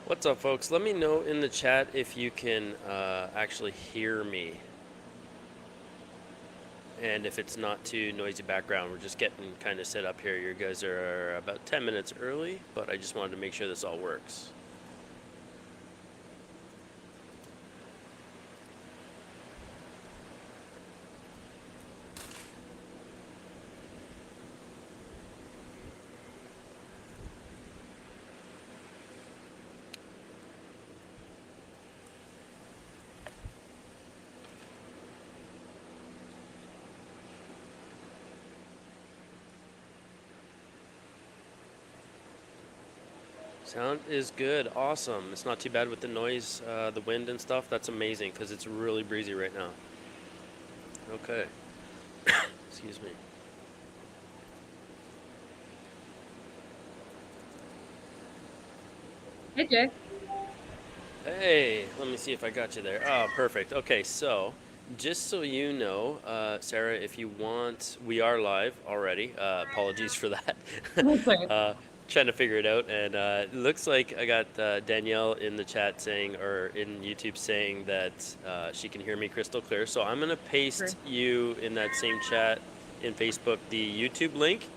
What's up, folks? Let me know in the chat if you can actually hear me. And if it's not too noisy background, we're just getting kind of set up here. You guys are about 10 minutes early, but I just wanted to make sure this all works. Sound is good. Awesome. It's not too bad with the noise, the wind and stuff. That's amazing because it's really breezy right now. Okay. Excuse me. Hey, Jay. Hey, let me see if I got you there. Oh, perfect. Okay, so just so you know, Sarah, if you want, we are live already. Apologies for that. That's right. uh, Trying to figure it out, and it looks like I got Danielle in the chat saying, or in YouTube saying that she can hear me crystal clear. So I'm gonna paste you in that same chat in Facebook the YouTube link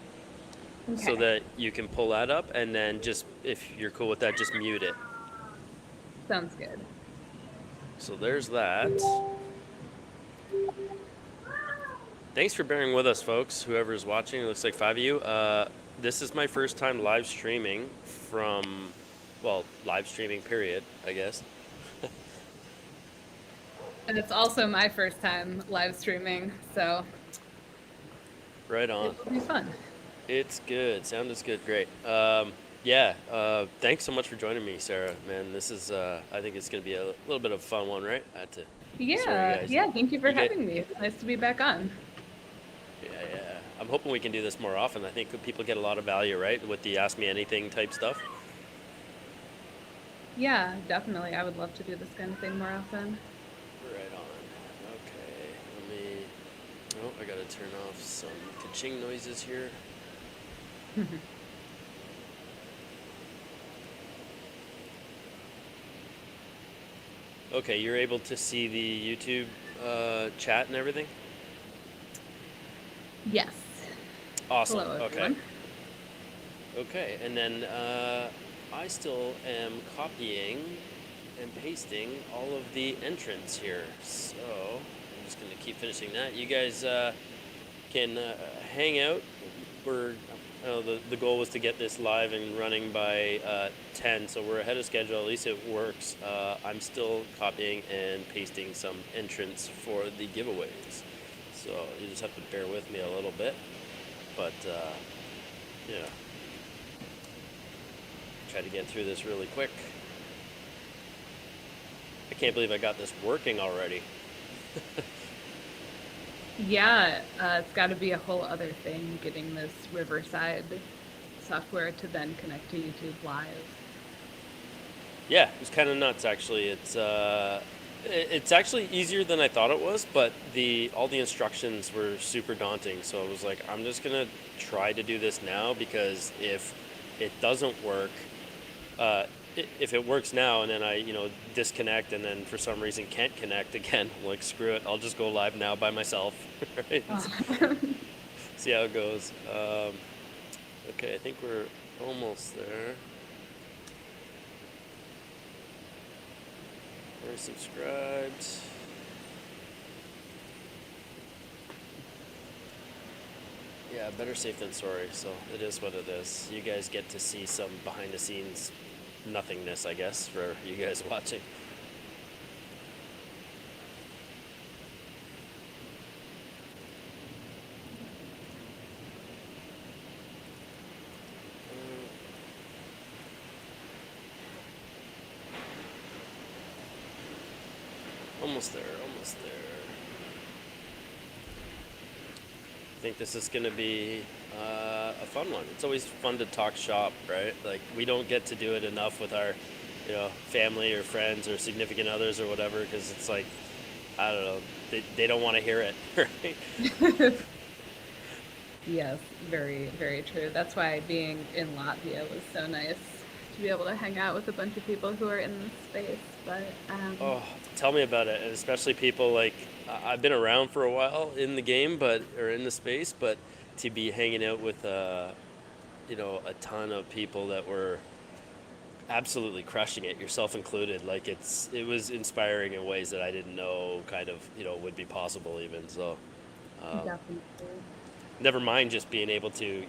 so Okay. that you can pull that up, and then just if you're cool with that, just mute it. Sounds good. So there's that. Thanks for bearing with us, folks. Whoever's watching, it looks like 5 of you. This is my first time live streaming from, well, live streaming period, I guess. And it's also my first time live streaming, so Right on. it will be fun. It's good. Sound is good. Great. Yeah. Thanks so much for joining me, Sarah. Man, this is. I think it's gonna be a little bit of a fun one, right? I had to swear you Yeah, guys. yeah, thank you for You get. having me. It's nice to be back on. Yeah, yeah. I'm hoping we can do this more often. I think people get a lot of value, right, with the Ask Me Anything type stuff. Yeah, definitely. I would love to do this kind of thing more often. Right on. Okay, let me. Oh, I gotta turn off some ka-ching noises here. Okay, you're able to see the YouTube chat and everything? Yes. Awesome. Hello, Okay. everyone. Okay, and then I still am copying and pasting all of the entrants here. So I'm just gonna keep finishing that. You guys can hang out. We're the goal was to get this live and running by 10, so we're ahead of schedule. At least it works. I'm still copying and pasting some entrants for the giveaways, so you just have to bear with me a little bit. But yeah, try to get through this really quick. I can't believe I got this working already. Yeah, it's got to be a whole other thing getting this Riverside software to then connect to YouTube Live. Yeah, it was kind of nuts actually. It's actually easier than I thought it was, but all the instructions were super daunting. So I was like, I'm just gonna try to do this now because if it doesn't work, uh, if it works now and then I disconnect and then for some reason can't connect again, I'm like screw it, I'll just go live now by myself. Right? See how it goes. Okay, I think we're almost there. We're subscribed. Yeah, better safe than sorry. So it is what it is. You guys get to see some behind the scenes nothingness, I guess, for you guys watching. Almost there, almost there. I think this is going to be a fun one. It's always fun to talk shop, right? Like we don't get to do it enough with our, family or friends or significant others or whatever, because it's like, I don't know, they don't want to hear it, right? Yes, very, very true. That's why being in Latvia was so nice. to be able to hang out with a bunch of people who are in this space. But Oh, tell me about it, and especially people like I've been around for a while in the game, but or in the space, but to be hanging out with a ton of people that were absolutely crushing it, yourself included. Like it was inspiring in ways that I didn't know kind of would be possible even. So definitely. never mind just being able to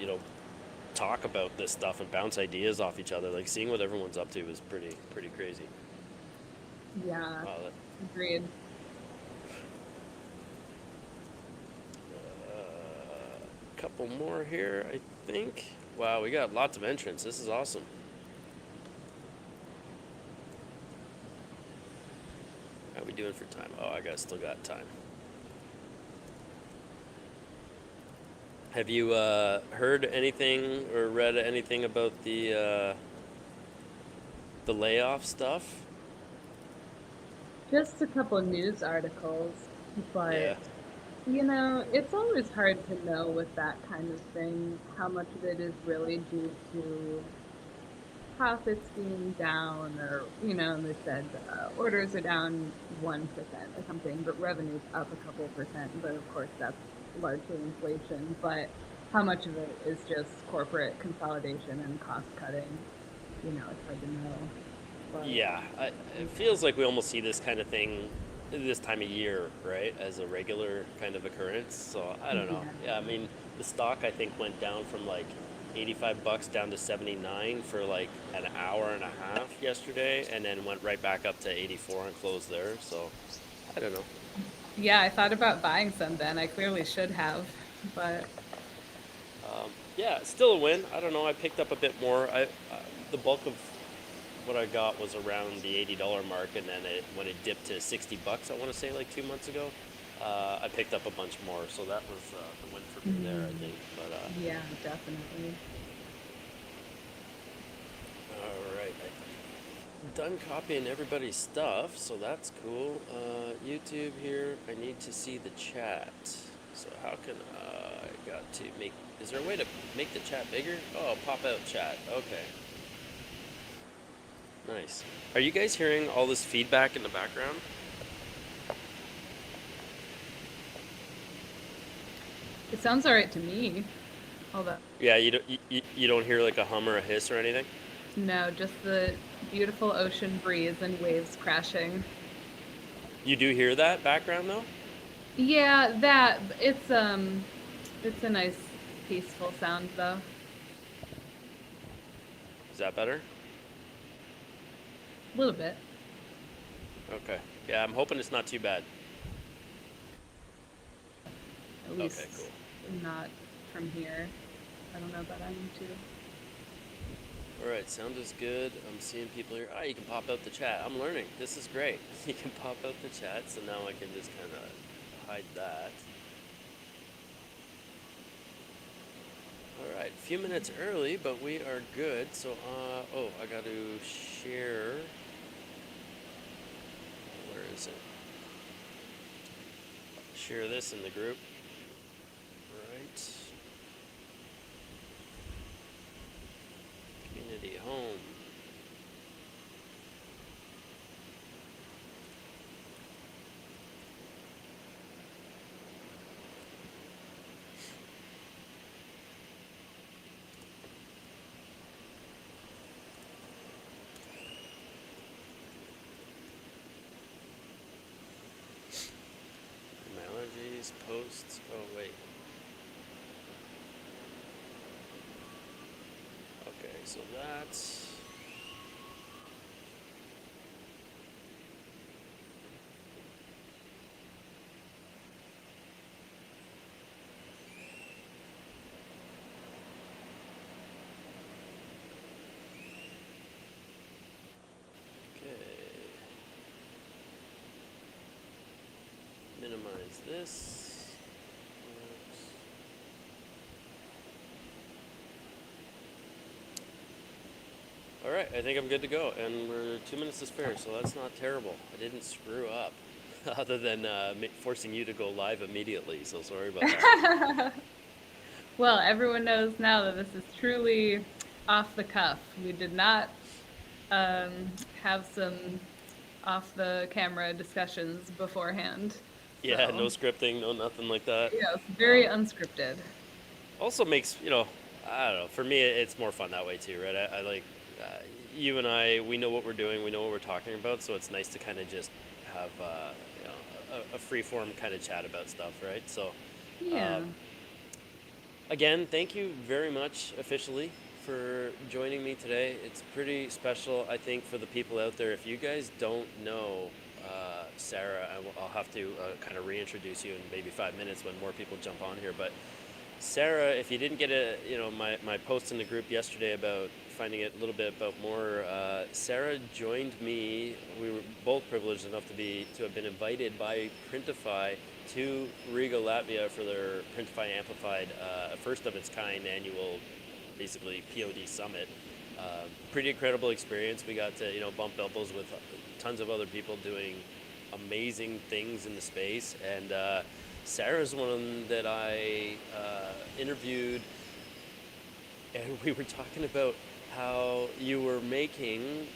talk about this stuff and bounce ideas off each other. Like seeing what everyone's up to was pretty crazy. Yeah, Wow, agreed. couple more here, I think. Wow, we got lots of entrants. This is awesome. How we doing for time? Oh, I got still got time. Have you heard anything or read anything about the layoff stuff? Just a couple news articles, Yeah. but it's always hard to know with that kind of thing how much of it is really due to profits being down, or they said orders are down 1% or something, but revenue's up a couple percent. But of course, that's largely inflation. But how much of it is just corporate consolidation and cost cutting? It's hard to know. But Yeah, it feels like we almost see this kind of thing this time of year, right, as a regular kind of occurrence. So I don't know. yeah, Yeah, I mean, the stock I think went down from like $85 down to 79 for like an hour and a half yesterday, and then went right back up to 84 and closed there. So I don't know. yeah, I thought about buying some then. I clearly should have, but Yeah, still a win. I don't know. I picked up a bit more. The bulk of what I got was around the $80 mark, and then when it dipped to $60, I want to say like 2 months ago, I picked up a bunch more. So that was the win for me there, I think. But yeah, definitely. all right, I'm done copying everybody's stuff, so that's cool. YouTube here. I need to see the chat. So how can I got to make? Is there a way to make the chat bigger? Oh, pop out chat. Okay. Nice. Are you guys hearing all this feedback in the background? It sounds all right to me. Although, Yeah, you don't hear like a hum or a hiss or anything? no, just the beautiful ocean breeze and waves crashing. You do hear that background though? Yeah, it's a nice peaceful sound though. Is that better? A little bit, Okay. Yeah, I'm hoping it's not too bad. at Okay, least cool. not from here. I don't know about on YouTube. All right, sound is good. I'm seeing people here. Ah, you can pop out the chat. I'm learning. This is great. You can pop out the chat, so now I can just kind of hide that. All right, a few minutes early, but we are good. So, oh, I got to share. Where is it? Share this in the group. Right. Community home. Allergies, posts. Oh, wait. Okay, so that's. Okay. Minimize this. All right, I think I'm good to go, and we're 2 minutes to spare, so that's not terrible. I didn't screw up, other than forcing you to go live immediately. So sorry about that. Well, everyone knows now that this is truly off the cuff. We did not have some off the camera discussions beforehand. Yeah, So no scripting, no nothing like that. yes, very Um, unscripted. Also makes, I don't know, for me it's more fun that way too, right? I like, you and I, we know what we're doing, we know what we're talking about, so it's nice to kind of just have, a free form kind of chat about stuff, right? So, Yeah. um, again, thank you very much officially for joining me today. It's pretty special, I think, for the people out there. If you guys don't know Sarah, I'll have to kind of reintroduce you in maybe 5 minutes when more people jump on here. But Sarah, if you didn't get my post in the group yesterday about finding out a little bit about more, Sarah joined me. We were both privileged enough to have been invited by Printify to Riga, Latvia for their Printify Amplified, first of its kind annual, basically POD summit. Pretty incredible experience. We got to bump elbows with tons of other people doing amazing things in the space, and Sarah's one that I interviewed, and we were talking about how you were making.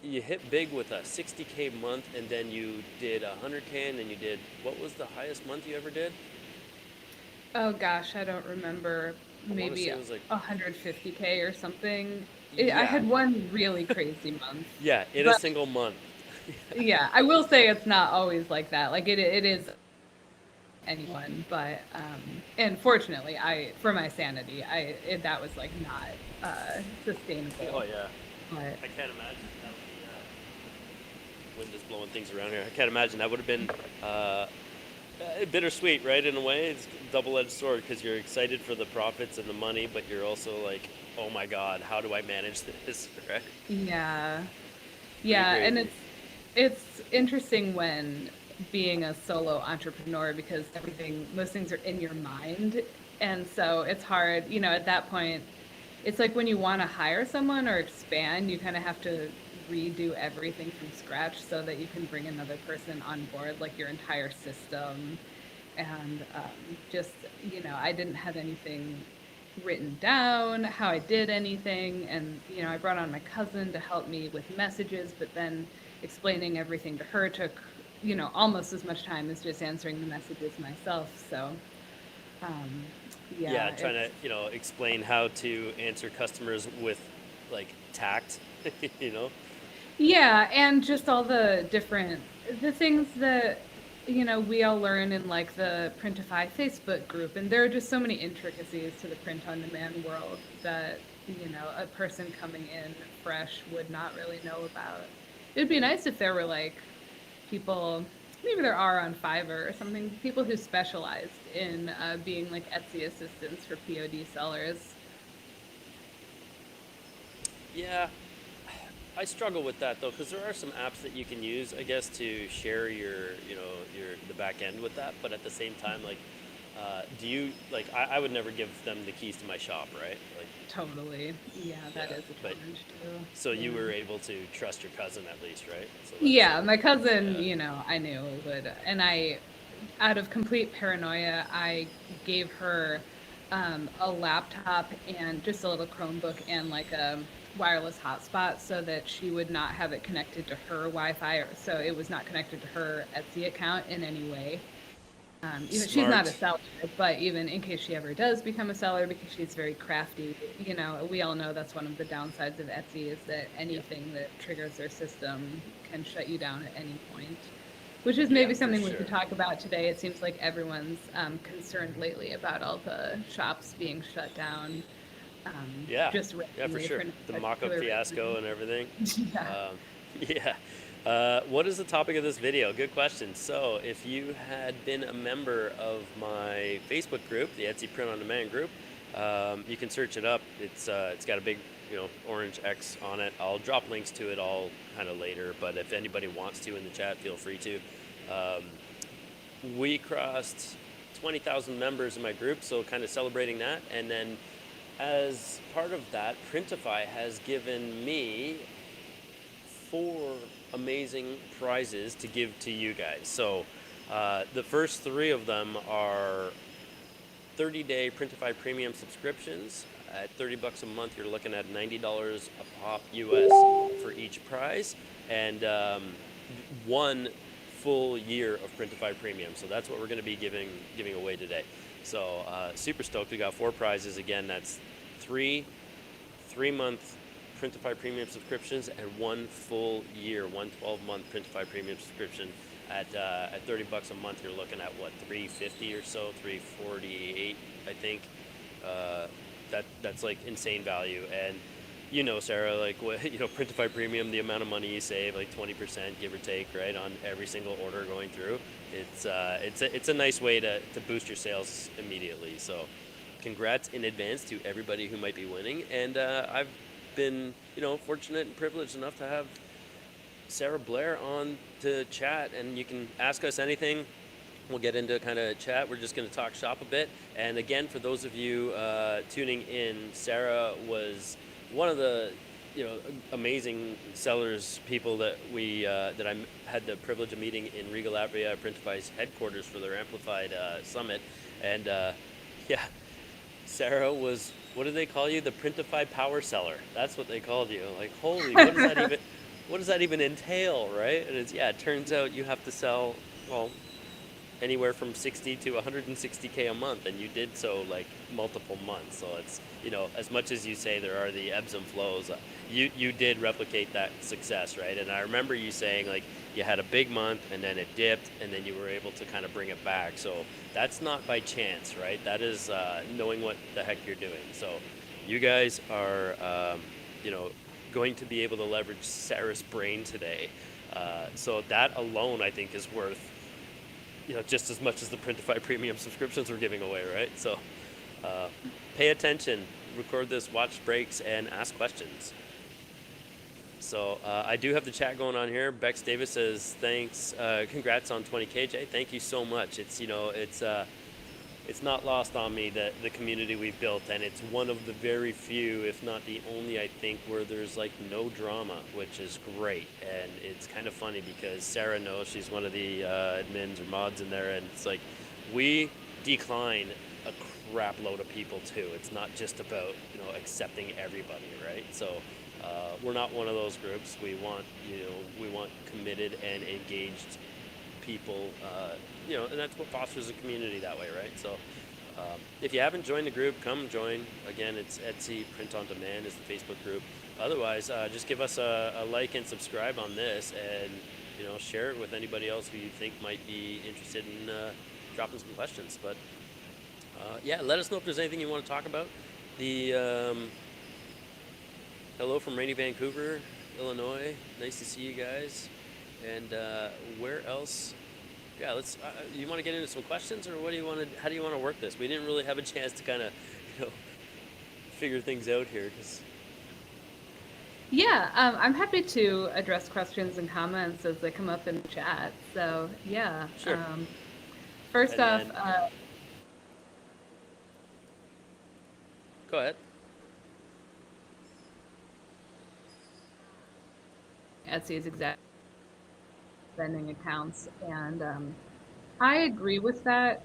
You hit big with a 60K month, and then you did 100K, and then you did, what was the highest month you ever did? Oh gosh, I don't remember. I want to Maybe say it was like, 150K or something. I yeah, had one really crazy month, yeah, in a but single month. yeah, I will say it's not always like that. Like it is anyone, but and fortunately, for my sanity, that was like not Oh sustainable. yeah, But I can't imagine that would be. Wind is blowing things around here. I can't imagine that would have been uh, bittersweet, right? In a way, it's a double-edged sword because you're excited for the profits and the money, but you're also like, oh my god, how do I manage this? Right? yeah, Pretty yeah, and crazy. it's interesting when being a solo entrepreneur because most things are in your mind, and so it's hard. At that point, it's like when you want to hire someone or expand, you kind of have to redo everything from scratch so that you can bring another person on board, like your entire system. And just, I didn't have anything written down, how I did anything. And, I brought on my cousin to help me with messages, but then explaining everything to her took, almost as much time as just answering the messages myself. So, um, Yeah, yeah, trying to explain how to answer customers with like tact. you know. yeah, and just all the things that we all learn in like the Printify Facebook group, and there are just so many intricacies to the print on demand world that a person coming in fresh would not really know about. It'd be nice if there were like people, maybe there are on Fiverr or something, people who specialized in being like Etsy assistants for POD sellers. Yeah, I struggle with that though, because there are some apps that you can use, I guess, to share the back end with that. But at the same time, like, do you like? I would never give them the keys to my shop, right? Like, Totally. Yeah, that yeah. is a But challenge too. so you Yeah. were able to trust your cousin at least, right? So that's Yeah, my cousin, yeah, I knew would, and out of complete paranoia, I gave her a laptop and just a little Chromebook and like a wireless hotspot so that she would not have it connected to her Wi-Fi, so it was not connected to her Etsy account in any way. Even she's not a smart. seller, but even in case she ever does become a seller, because she's very crafty, we all know that's one of the downsides of Etsy is that Yeah, anything that triggers their system can shut you down at any point. Which is yeah, maybe for something we could sure. talk about today. It seems like everyone's concerned lately about all the shops being shut down, Yeah, just yeah, for randomly sure. for no The mock-up particular fiasco reason. and everything. Yeah. Um, yeah. What is the topic of this video? Good question. So, if you had been a member of my Facebook group, the Etsy Print on Demand group, you can search it up. It's got a big orange X on it. I'll drop links to it all kind of later, but if anybody wants to in the chat, feel free to. Um, we crossed 20,000 members in my group, so kind of celebrating that, and then as part of that, Printify has given me 4 amazing prizes to give to you guys. So the first 3 of them are 30-day Printify Premium Subscriptions. At $30 a month, you're looking at $90 a pop US for each prize, and one full year of Printify Premium. So that's what we're going to be giving away today. So super stoked. We got 4 prizes. Again, that's three-month Printify Premium subscriptions and 1 full year, 12-month Printify Premium subscription. At $30 a month, you're looking at what, 350 or so, 348, I think. Uh, that's like insane value. And Sarah, like Printify Premium, the amount of money you save, like 20%, give or take, right, on every single order going through. It's a nice way to boost your sales immediately. So, congrats in advance to everybody who might be winning. And I've been, fortunate and privileged enough to have Sarah Blair on to chat, and you can ask us anything. We'll get into kind of chat. We're just going to talk shop a bit. And again, for those of you tuning in, Sarah was one of the amazing sellers people that I had the privilege of meeting in Riga, Latvia, Printify's headquarters for their Amplified Summit. And yeah, Sarah was, what do they call you? The Printify power seller. That's what they called you. Like, holy, what does that even entail, right? And it turns out you have to sell, well, anywhere from 60 to 160K a month, and you did so like multiple months. So it's, as much as you say there are the ebbs and flows, you did replicate that success, right? And I remember you saying like you had a big month and then it dipped and then you were able to kind of bring it back. So that's not by chance, right? That is knowing what the heck you're doing. So you guys are, going to be able to leverage Sarah's brain today. So that alone, I think, is worth just as much as the Printify Premium subscriptions we're giving away, right? So pay attention, record this, watch breaks, and ask questions. So I do have the chat going on here. Bex Davis says, thanks, congrats on 20K, Jay. Thank you so much. It's not lost on me that the community we've built, and it's one of the very few, if not the only, I think, where there's like no drama, which is great. And it's kind of funny because Sarah knows, she's one of the admins or mods in there, and it's like we decline a crap load of people too. It's not just about accepting everybody, right? So we're not one of those groups. We want committed and engaged people, and that's what fosters a community that way, right? So if you haven't joined the group, come join. Again, it's Etsy Print on Demand is the Facebook group. Otherwise, just give us a like and subscribe on this, and share it with anybody else who you think might be interested in dropping some questions. But let us know if there's anything you want to talk about. The hello from rainy Vancouver, Illinois. Nice to see you guys. And where else? Yeah, let's. You want to get into some questions, or what do you want to? How do you want to work this? We didn't really have a chance to kind of, figure things out here. Yeah, I'm happy to address questions and comments as they come up in the chat. So yeah. Sure. First off, go ahead. Etsy's exact spending accounts, and I agree with that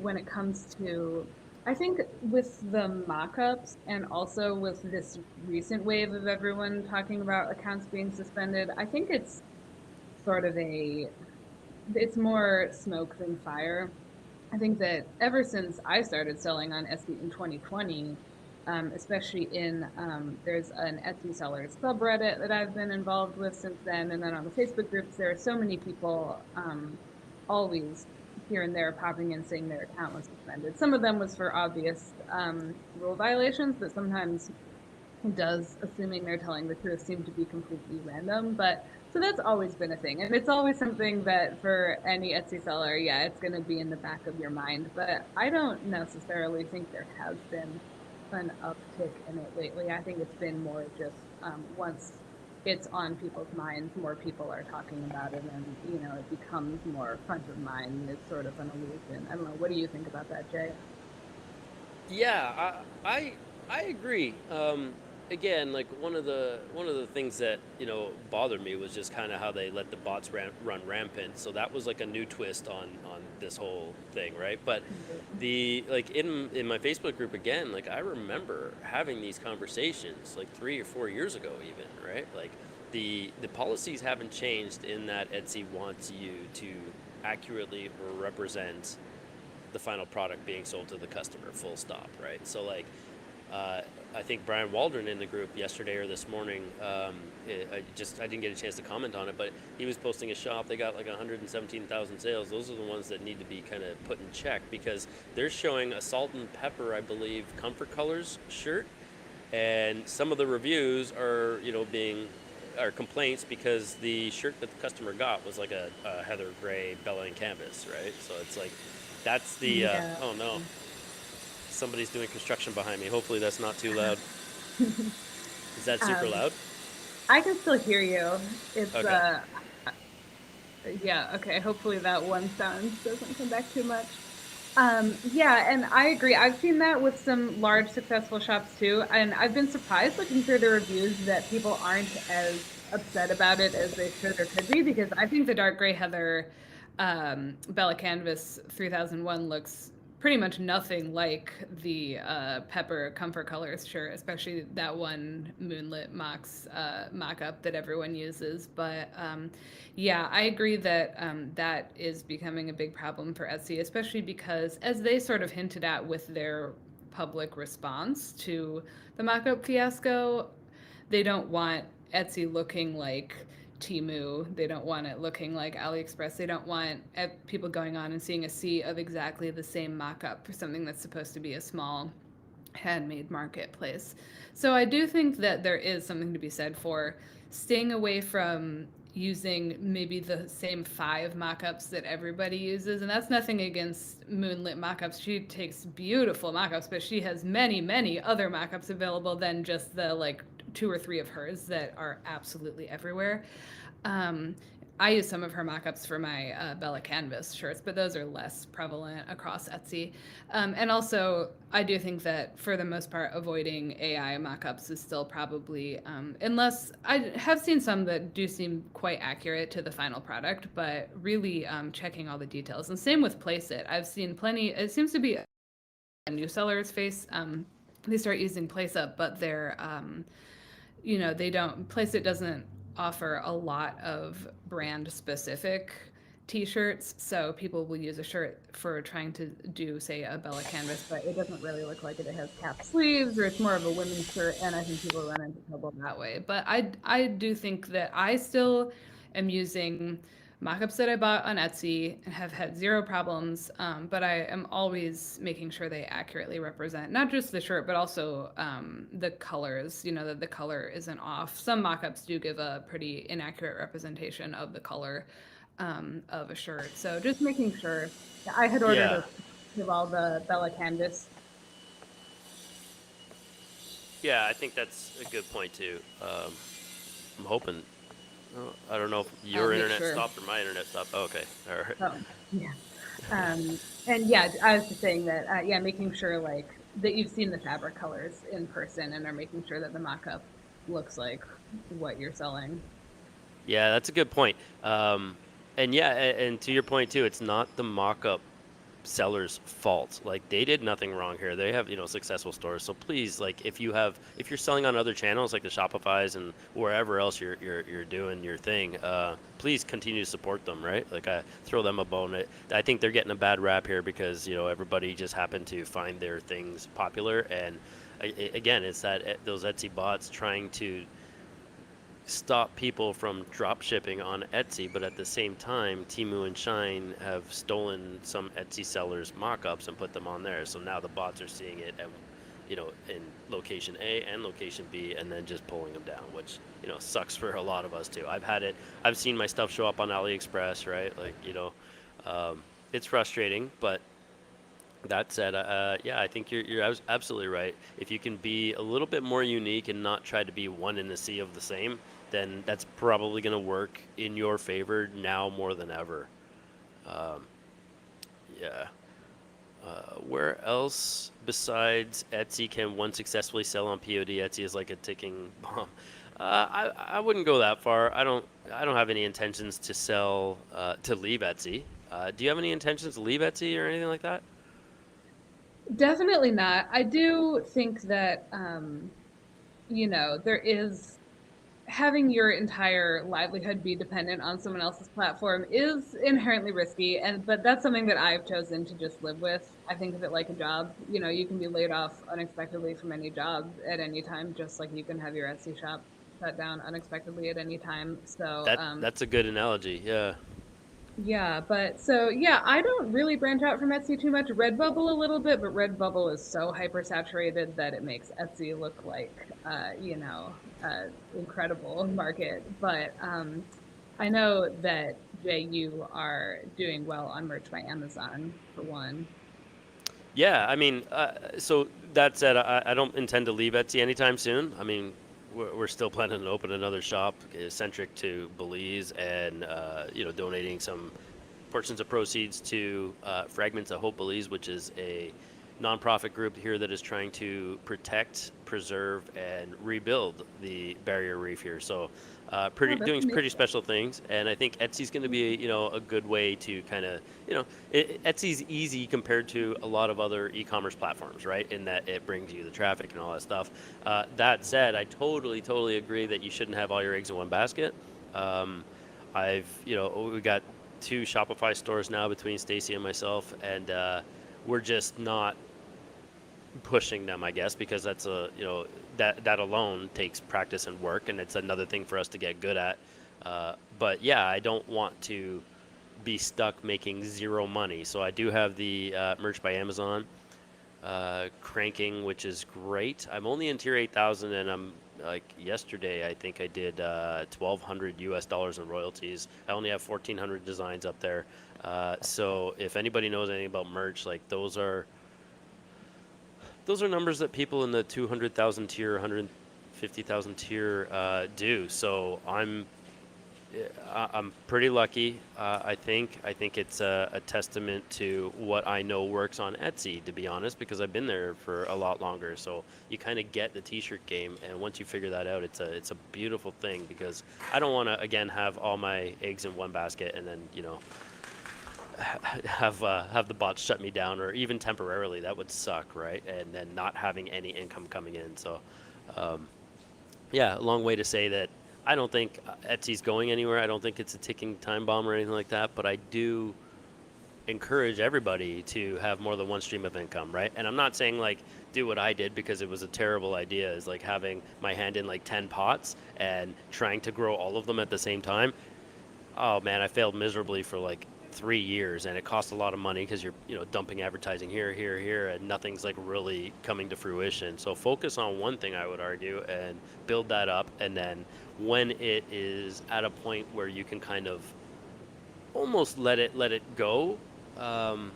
when it comes to, I think with the mockups and also with this recent wave of everyone talking about accounts being suspended, I think it's sort of it's more smoke than fire. I think that ever since I started selling on Etsy in 2020, especially there's an Etsy sellers subreddit that I've been involved with since then, and then on the Facebook groups, there are so many people always here and there popping in saying their account was suspended. Some of them was for obvious rule violations, but sometimes it does, assuming they're telling the truth, seem to be completely random. But so that's always been a thing, and it's always something that for any Etsy seller, it's going to be in the back of your mind. But I don't necessarily think there has been an uptick in it lately. I think it's been more just once it's on people's minds, more people are talking about it, and it becomes more front of mind. It's sort of an illusion. I don't know. What do you think about that, Jay? Yeah, I agree. again, like one of the things that bothered me was just kind of how they let the bots run rampant. So that was like a new twist on this whole thing, right? But the like in my Facebook group again, like I remember having these conversations like 3 or 4 years ago, even, right? Like the policies haven't changed in that Etsy wants you to accurately represent the final product being sold to the customer, full stop, right? So like uh, I think Brian Waldron in the group yesterday or this morning, I didn't get a chance to comment on it, but he was posting a shop. They got like 117,000 sales. Those are the ones that need to be kind of put in check because they're showing a salt and pepper, I believe, Comfort Colors shirt, and some of the reviews are are complaints because the shirt that the customer got was like a heather gray Bella and canvas, right? So it's like that's the Yeah. oh no, somebody's doing construction behind me. Hopefully that's not too loud. Is that super Um, loud? I can still hear you. It's Okay. yeah, okay. Hopefully that one sound doesn't come back too much. Yeah, and I agree. I've seen that with some large successful shops too, and I've been surprised looking through the reviews that people aren't as upset about it as they should or could be because I think the dark gray heather Bella Canvas 3001 looks pretty much nothing like the Pepper Comfort Colors shirt, especially that one Moonlit mock-up that everyone uses. But yeah, I agree that that is becoming a big problem for Etsy, especially because, as they sort of hinted at with their public response to the mock-up fiasco, they don't want Etsy looking like Timu. They don't want it looking like AliExpress. They don't want people going on and seeing a sea of exactly the same mock-up for something that's supposed to be a small handmade marketplace. So I do think that there is something to be said for staying away from using maybe the same five mock-ups that everybody uses, and that's nothing against Moonlit mock-ups. She takes beautiful mock-ups, but she has many other mock-ups available than just the like two or three of hers that are absolutely everywhere. um, I use some of her mock-ups for my Bella Canvas shirts, but those are less prevalent across Etsy. And also, I do think that for the most part, avoiding AI mock-ups is still probably, unless I have seen some that do seem quite accurate to the final product, but really checking all the details. And same with Place It. I've seen plenty. It seems to be a new seller's face. They start using Place Up, but they're they don't Placeit doesn't offer a lot of brand specific t-shirts, so people will use a shirt for trying to do, say, a Bella canvas, but it doesn't really look like it. It has cap sleeves, or it's more of a women's shirt, and I think people run into trouble that way. But I do think that I still am using mock-ups that I bought on Etsy and have had zero problems. But I am always making sure they accurately represent not just the shirt, but also the colors, that the color isn't off. Some mock-ups do give a pretty inaccurate representation of the color of a shirt. So just making sure. I had ordered Yeah. a of all the Bella Canvas. Yeah, I think that's a good point too. I'm hoping. Oh, I don't know if your Make internet sure. stopped or my internet stopped. Oh, okay. All right. Oh, yeah. And yeah, I was just saying that, yeah, making sure like that you've seen the fabric colors in person and are making sure that the mock-up looks like what you're selling. Yeah, that's a good point. And yeah, and to your point too, it's not the mock-up seller's fault. Like they did nothing wrong here. They have, successful stores. So please, like if you're selling on other channels like the Shopify's and wherever else you're doing your thing, please continue to support them, right? Like I throw them a bone. I think they're getting a bad rap here because, everybody just happened to find their things popular and again, it's that those Etsy bots trying to stop people from drop shipping on Etsy, but at the same time, Temu and Shine have stolen some Etsy sellers' mock-ups and put them on there. So now the bots are seeing it at, in location A and location B, and then just pulling them down, which sucks for a lot of us too. I've had it. I've seen my stuff show up on AliExpress, right? Like it's frustrating, but that said, yeah, I think you're absolutely right. If you can be a little bit more unique and not try to be one in the sea of the same, then that's probably going to work in your favor now more than ever. Um, yeah. Where else besides Etsy can one successfully sell on POD? Etsy is like a ticking bomb. I wouldn't go that far. I don't have any intentions to sell to leave Etsy. Do you have any intentions to leave Etsy or anything like that? Definitely not. I do think that, there is having your entire livelihood be dependent on someone else's platform is inherently risky, and but that's something that I've chosen to just live with. I think of it like a job. You can be laid off unexpectedly from any job at any time, just like you can have your Etsy shop shut down unexpectedly at any time. So That's a good analogy. Yeah. yeah, but so yeah, I don't really branch out from Etsy too much. Redbubble a little bit, but Redbubble is so hyper-saturated that it makes Etsy look like incredible market. But I know that Jay, you are doing well on merch by Amazon for one. Yeah, I mean, so that said, I don't intend to leave Etsy anytime soon. I mean, we're still planning to open another shop centric to Belize and, donating some portions of proceeds to Fragments of Hope Belize, which is a nonprofit group here that is trying to protect, preserve, and rebuild the barrier reef here. So, Oh, pretty that's doing pretty amazing. special things, and I think Etsy's going to be, a good way to kind of, Etsy's easy compared to a lot of other e-commerce platforms, right? In that it brings you the traffic and all that stuff. That said, I totally, totally agree that you shouldn't have all your eggs in one basket. Um, we got two Shopify stores now between Stacy and myself, and we're just not pushing them, I guess, because that's that alone takes practice and work, and it's another thing for us to get good at. But yeah, I don't want to be stuck making zero money. So I do have the merch by Amazon cranking, which is great. I'm only in tier 8,000, and I'm like yesterday, I think I did 1,200 US dollars in royalties. I only have 1,400 designs up there. So if anybody knows anything about merch, like those are numbers that people in the 200,000 tier, 150,000 tier do. So I'm pretty lucky. I think it's a testament to what I know works on Etsy, to be honest, because I've been there for a lot longer. So you kind of get the T-shirt game, and once you figure that out, it's a beautiful thing. Because I don't want to again have all my eggs in one basket, and then have the bots shut me down, or even temporarily. That would suck, right? And then not having any income coming in. So um, yeah, a long way to say that I don't think Etsy's going anywhere. I don't think it's a ticking time bomb or anything like that, but I do encourage everybody to have more than one stream of income, right? And I'm not saying like do what I did because it was a terrible idea, is like having my hand in like 10 pots and trying to grow all of them at the same time. Oh man, I failed miserably for like 3 years, and it costs a lot of money because you're dumping advertising here, here, here, and nothing's like really coming to fruition. So focus on one thing, I would argue, and build that up, and then when it is at a point where you can kind of almost let it go, um,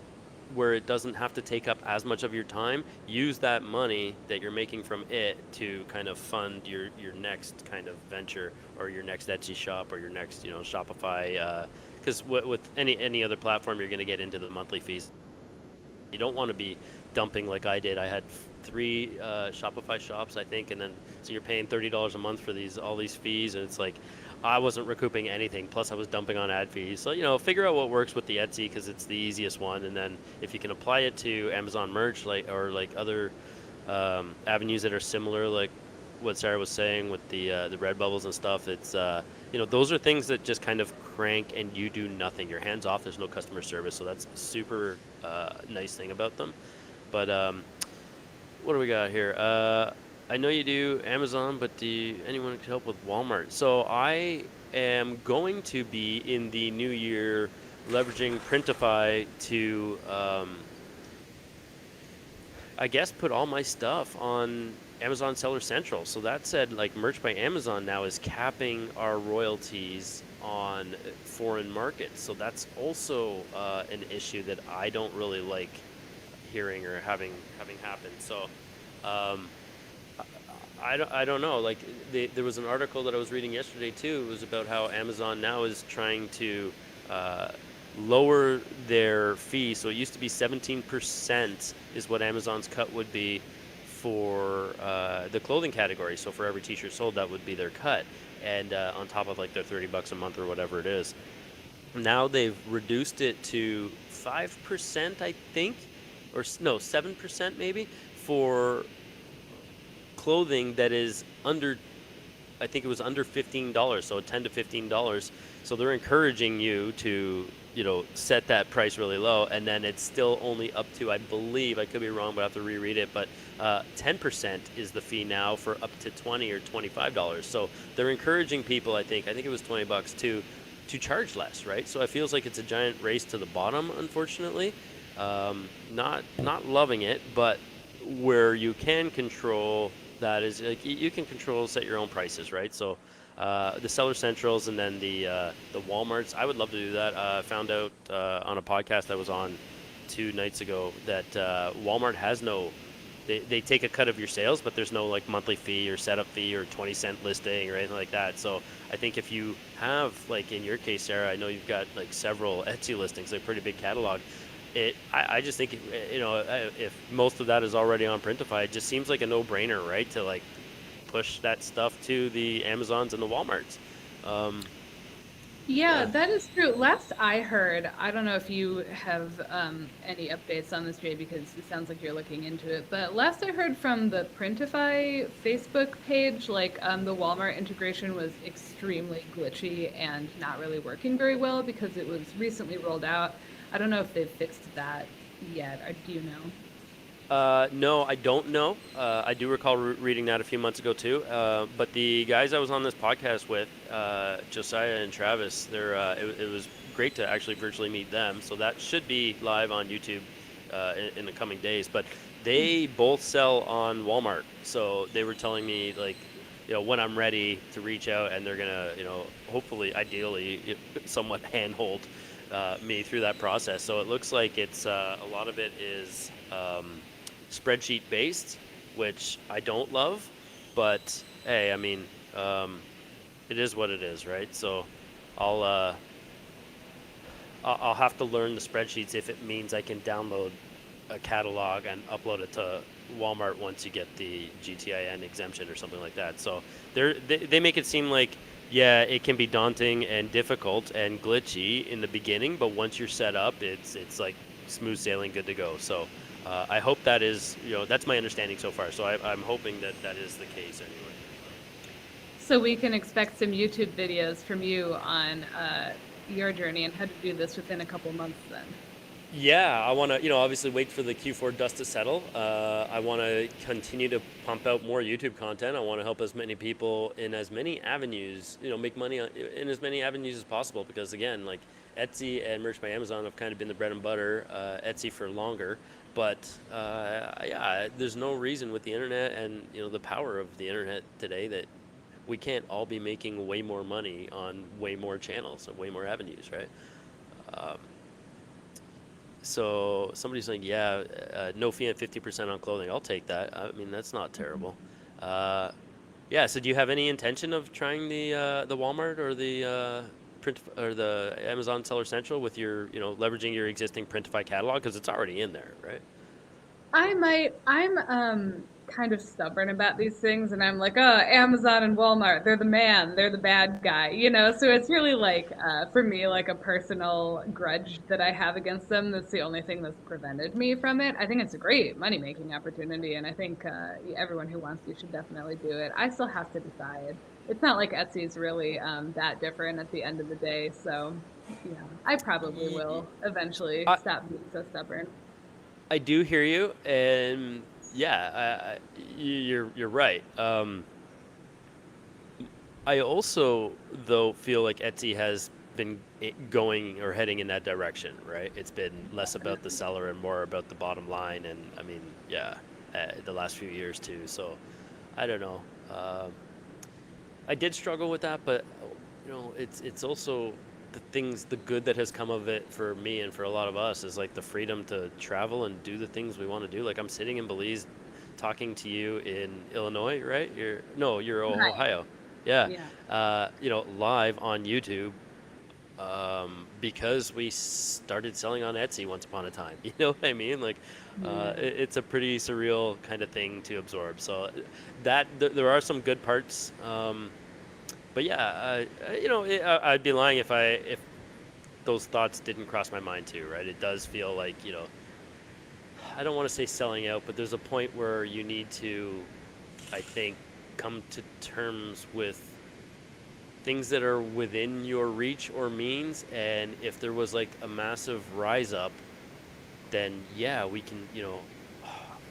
where it doesn't have to take up as much of your time, use that money that you're making from it to kind of fund your next kind of venture, or your next Etsy shop, or your next Shopify. Because with any other platform, you're going to get into the monthly fees. You don't want to be dumping like I did. I had three Shopify shops, I think, and then so you're paying $30 a month for all these fees, and it's like I wasn't recouping anything. Plus, I was dumping on ad fees. So figure out what works with the Etsy, because it's the easiest one, and then if you can apply it to Amazon merch, like other avenues that are similar, like what Sarah was saying with the red bubbles and stuff. It's those are things that just kind of crank, and you do nothing. Your hands off. There's no customer service, so that's super nice thing about them. But what do we got here? I know you do Amazon, but anyone can help with Walmart? So I am going to be in the new year leveraging Printify to I guess put all my stuff on Amazon Seller Central. So that said, like Merch by Amazon now is capping our royalties on foreign markets. So that's also an issue that I don't really like hearing or having happen. So um, I don't know. Like there was an article that I was reading yesterday too. It was about how Amazon now is trying to uh, lower their fee. So it used to be 17% is what Amazon's cut would be for the clothing category. So for every t-shirt sold, that would be their cut. And on top of like their $30 a month or whatever it is. Now they've reduced it to 5%, I think, or no, 7% maybe for clothing that is under, I think it was under $15, so $10 to $15. So they're encouraging you to, set that price really low, and then it's still only up to, I believe, I could be wrong, but I have to reread it, but 10% is the fee now for up to $20 or $25. So they're encouraging people, I think it was $20 to charge less, right? So it feels like it's a giant race to the bottom, unfortunately. Not loving it, but where you can control that is like you can control set your own prices, right? So the Seller Centrals and then the WalMarts, I would love to do that. I found out on a podcast I was on 2 nights ago that Walmart has no. They take a cut of your sales, but there's no like monthly fee or setup fee or 20-cent listing or anything like that. So I think if you have, like in your case, Sarah, I know you've got like several Etsy listings, like pretty big catalog. I just think, if most of that is already on Printify, it just seems like a no-brainer, right? To like push that stuff to the Amazons and the Walmarts. Um, Yeah, yeah. that is true. Last I heard, I don't know if you have any updates on this, Jay, because it sounds like you're looking into it. But last I heard from the Printify Facebook page, like the Walmart integration was extremely glitchy and not really working very well because it was recently rolled out. I don't know if they've fixed that yet, or do you know? No, I don't know. I do recall reading that a few months ago too. But the guys I was on this podcast with, Josiah and Travis, it was great to actually virtually meet them. So that should be live on YouTube in the coming days. But they both sell on Walmart, so they were telling me like, when I'm ready to reach out, and they're gonna, hopefully, ideally, somewhat handhold me through that process. So it looks like it's a lot of it is. Spreadsheet based, which I don't love, but hey, I mean, um, it is what it is, right? So I'll uh, I'll have to learn the spreadsheets if it means I can download a catalog and upload it to Walmart once you get the GTIN exemption or something like that. So they make it seem like, yeah, it can be daunting and difficult and glitchy in the beginning, but once you're set up, it's like smooth sailing, good to go. So I hope that is, that's my understanding so far. So I'm hoping that that is the case anyway. So we can expect some YouTube videos from you on your journey and how to do this within a couple months then. Yeah, I want to, obviously wait for the Q4 dust to settle. I want to continue to pump out more YouTube content. I want to help as many people in as many avenues, make money in as many avenues as possible. Because again, like Etsy and Merch by Amazon have kind of been the bread and butter. Etsy for longer, but yeah, there's no reason with the internet and the power of the internet today that we can't all be making way more money on way more channels and way more avenues, right? Um, so somebody's saying, yeah, no fee and 50% on clothing. I'll take that. I mean, that's not terrible. Uh, yeah. So do you have any intention of trying the Walmart or the print or the Amazon Seller Central with your, leveraging your existing Printify catalog because it's already in there, right? I'm kind of stubborn about these things and I'm like, oh, Amazon and Walmart, they're the man, they're the bad guy, So it's really like for me like a personal grudge that I have against them. That's the only thing that's prevented me from it. I think it's a great money making opportunity and I think everyone who wants to should definitely do it. I still have to decide. It's not like Etsy's really that different at the end of the day, so yeah, I probably Y- will eventually I stop being so stubborn. I do hear you, and yeah, you're right. I also, though, feel like Etsy has been going or heading in that direction, right? It's been less about the seller and more about the bottom line, and I mean, yeah, the last few years too. So I don't know. I did struggle with that, but it's also the good that has come of it for me and for a lot of us is like the freedom to travel and do the things we want to do. Like I'm sitting in Belize, talking to you in Illinois, right? You're Right. Ohio, yeah. Yeah. Live on YouTube because we started selling on Etsy once upon a time. You know what I mean? Like, Yeah. it's a pretty surreal kind of thing to absorb. So there are some good parts. But yeah, I'd be lying if those thoughts didn't cross my mind too, right? It does feel like, I don't want to say selling out, but there's a point where you need to, I think, come to terms with things that are within your reach or means. And if there was like a massive rise up, then yeah, we can,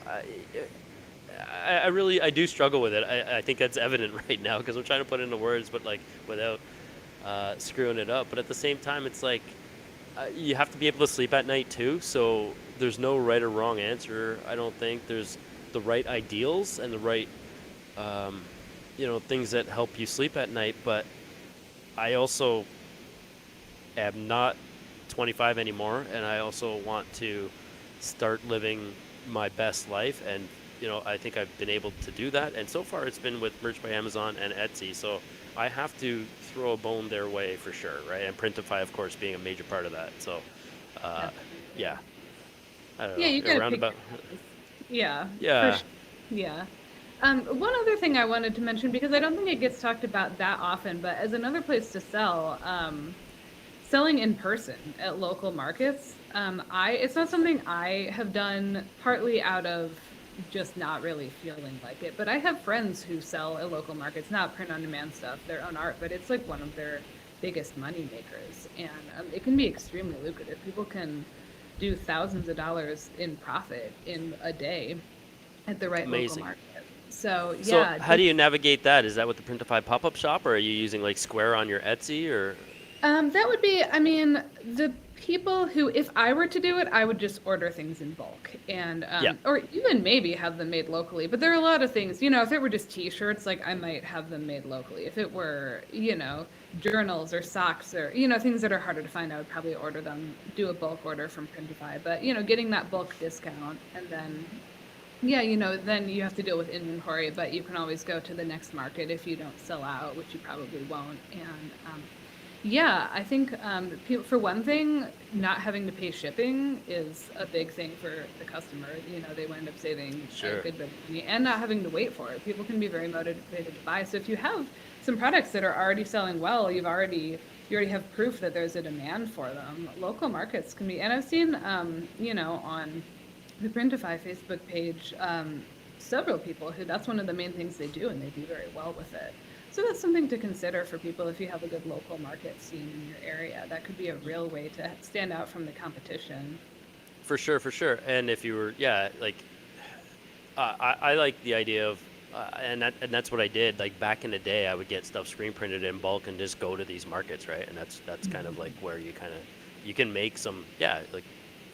I, I do struggle with it. I think that's evident right now because I'm trying to put it into words, but like without screwing it up. But at the same time, it's like you have to be able to sleep at night too. So there's no right or wrong answer. I don't think there's the right ideals and the right, um, things that help you sleep at night. But I also am not 25 anymore, and I also want to start living my best life. And I think I've been able to do that. And so far, it's been with Merch by Amazon and Etsy. So I have to throw a bone their way for sure, right? And Printify, of course, being a major part of that. So, uh, yeah, Absolutely. I don't Yeah, know. you gotta Around pick about, your battles. Yeah, for yeah, sure. Yeah. One other thing I wanted to mention, because I don't think it gets talked about that often, but as another place to sell, selling in person at local markets, it's not something I have done partly out of just not really feeling like it, but I have friends who sell at local markets, not print on demand stuff, their own art, but it's like one of their biggest money makers, and it can be extremely lucrative. People can do thousands of dollars in profit in a day at the right local amazing. market. So So, yeah, how do just you navigate that? Is that with the Printify pop-up shop, or are you using like Square on your Etsy, or that would be, I mean, the people who, if I were to do it, I would just order things in bulk and, yeah, or even maybe have them made locally. But there are a lot of things, if it were just t-shirts, like I might have them made locally. If it were, journals or socks or, things that are harder to find, I would probably order them, do a bulk order from Printify. But, getting that bulk discount and then, yeah, then you have to deal with inventory, but you can always go to the next market if you don't sell out, which you probably won't. And, yeah, I think for one thing, not having to pay shipping is a big thing for the customer. They wind up saving a sure. good bit of money and not having to wait for it. People can be very motivated to buy. So if you have some products that are already selling well, you already have proof that there's a demand for them. Local markets can be, and I've seen, on the Printify Facebook page, several people who that's one of the main things they do, and they do very well with it. So that's something to consider for people if you have a good local market scene in your area. That could be a real way to stand out from the competition. For sure, for sure. And if you were, yeah, like I like the idea of, and that's what I did. Like back in the day, I would get stuff screen printed in bulk and just go to these markets, right? And that's kind of like where you can make some, yeah, like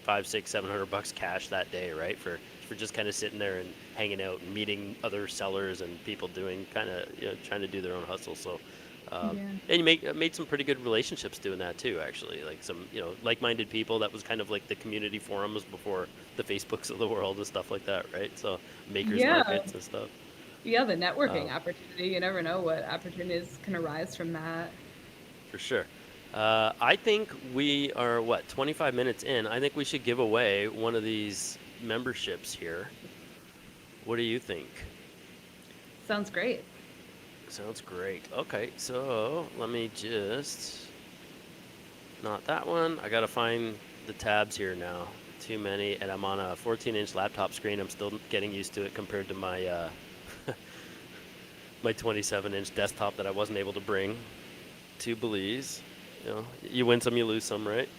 5, 6, 700 bucks cash that day, right? For just kind of sitting there and hanging out and meeting other sellers and people doing kind of, trying to do their own hustle. So, Yeah. and you made some pretty good relationships doing that too, actually. Like some, like-minded people. That was kind of like the community forums before the Facebooks of the world and stuff like that, right? So makers Yeah. markets and stuff. Yeah, the networking Um, opportunity. You never know what opportunities can arise from that. for sure. I think we are 25 minutes in. I think we should give away one of these memberships here. What do you think? Sounds great. Sounds great. Okay, so let me just not that one. I gotta find the tabs here now. Too many, and I'm on a 14-inch laptop screen. I'm still getting used to it compared to my my 27-inch desktop that I wasn't able to bring to Belize. You win some, you lose some, right?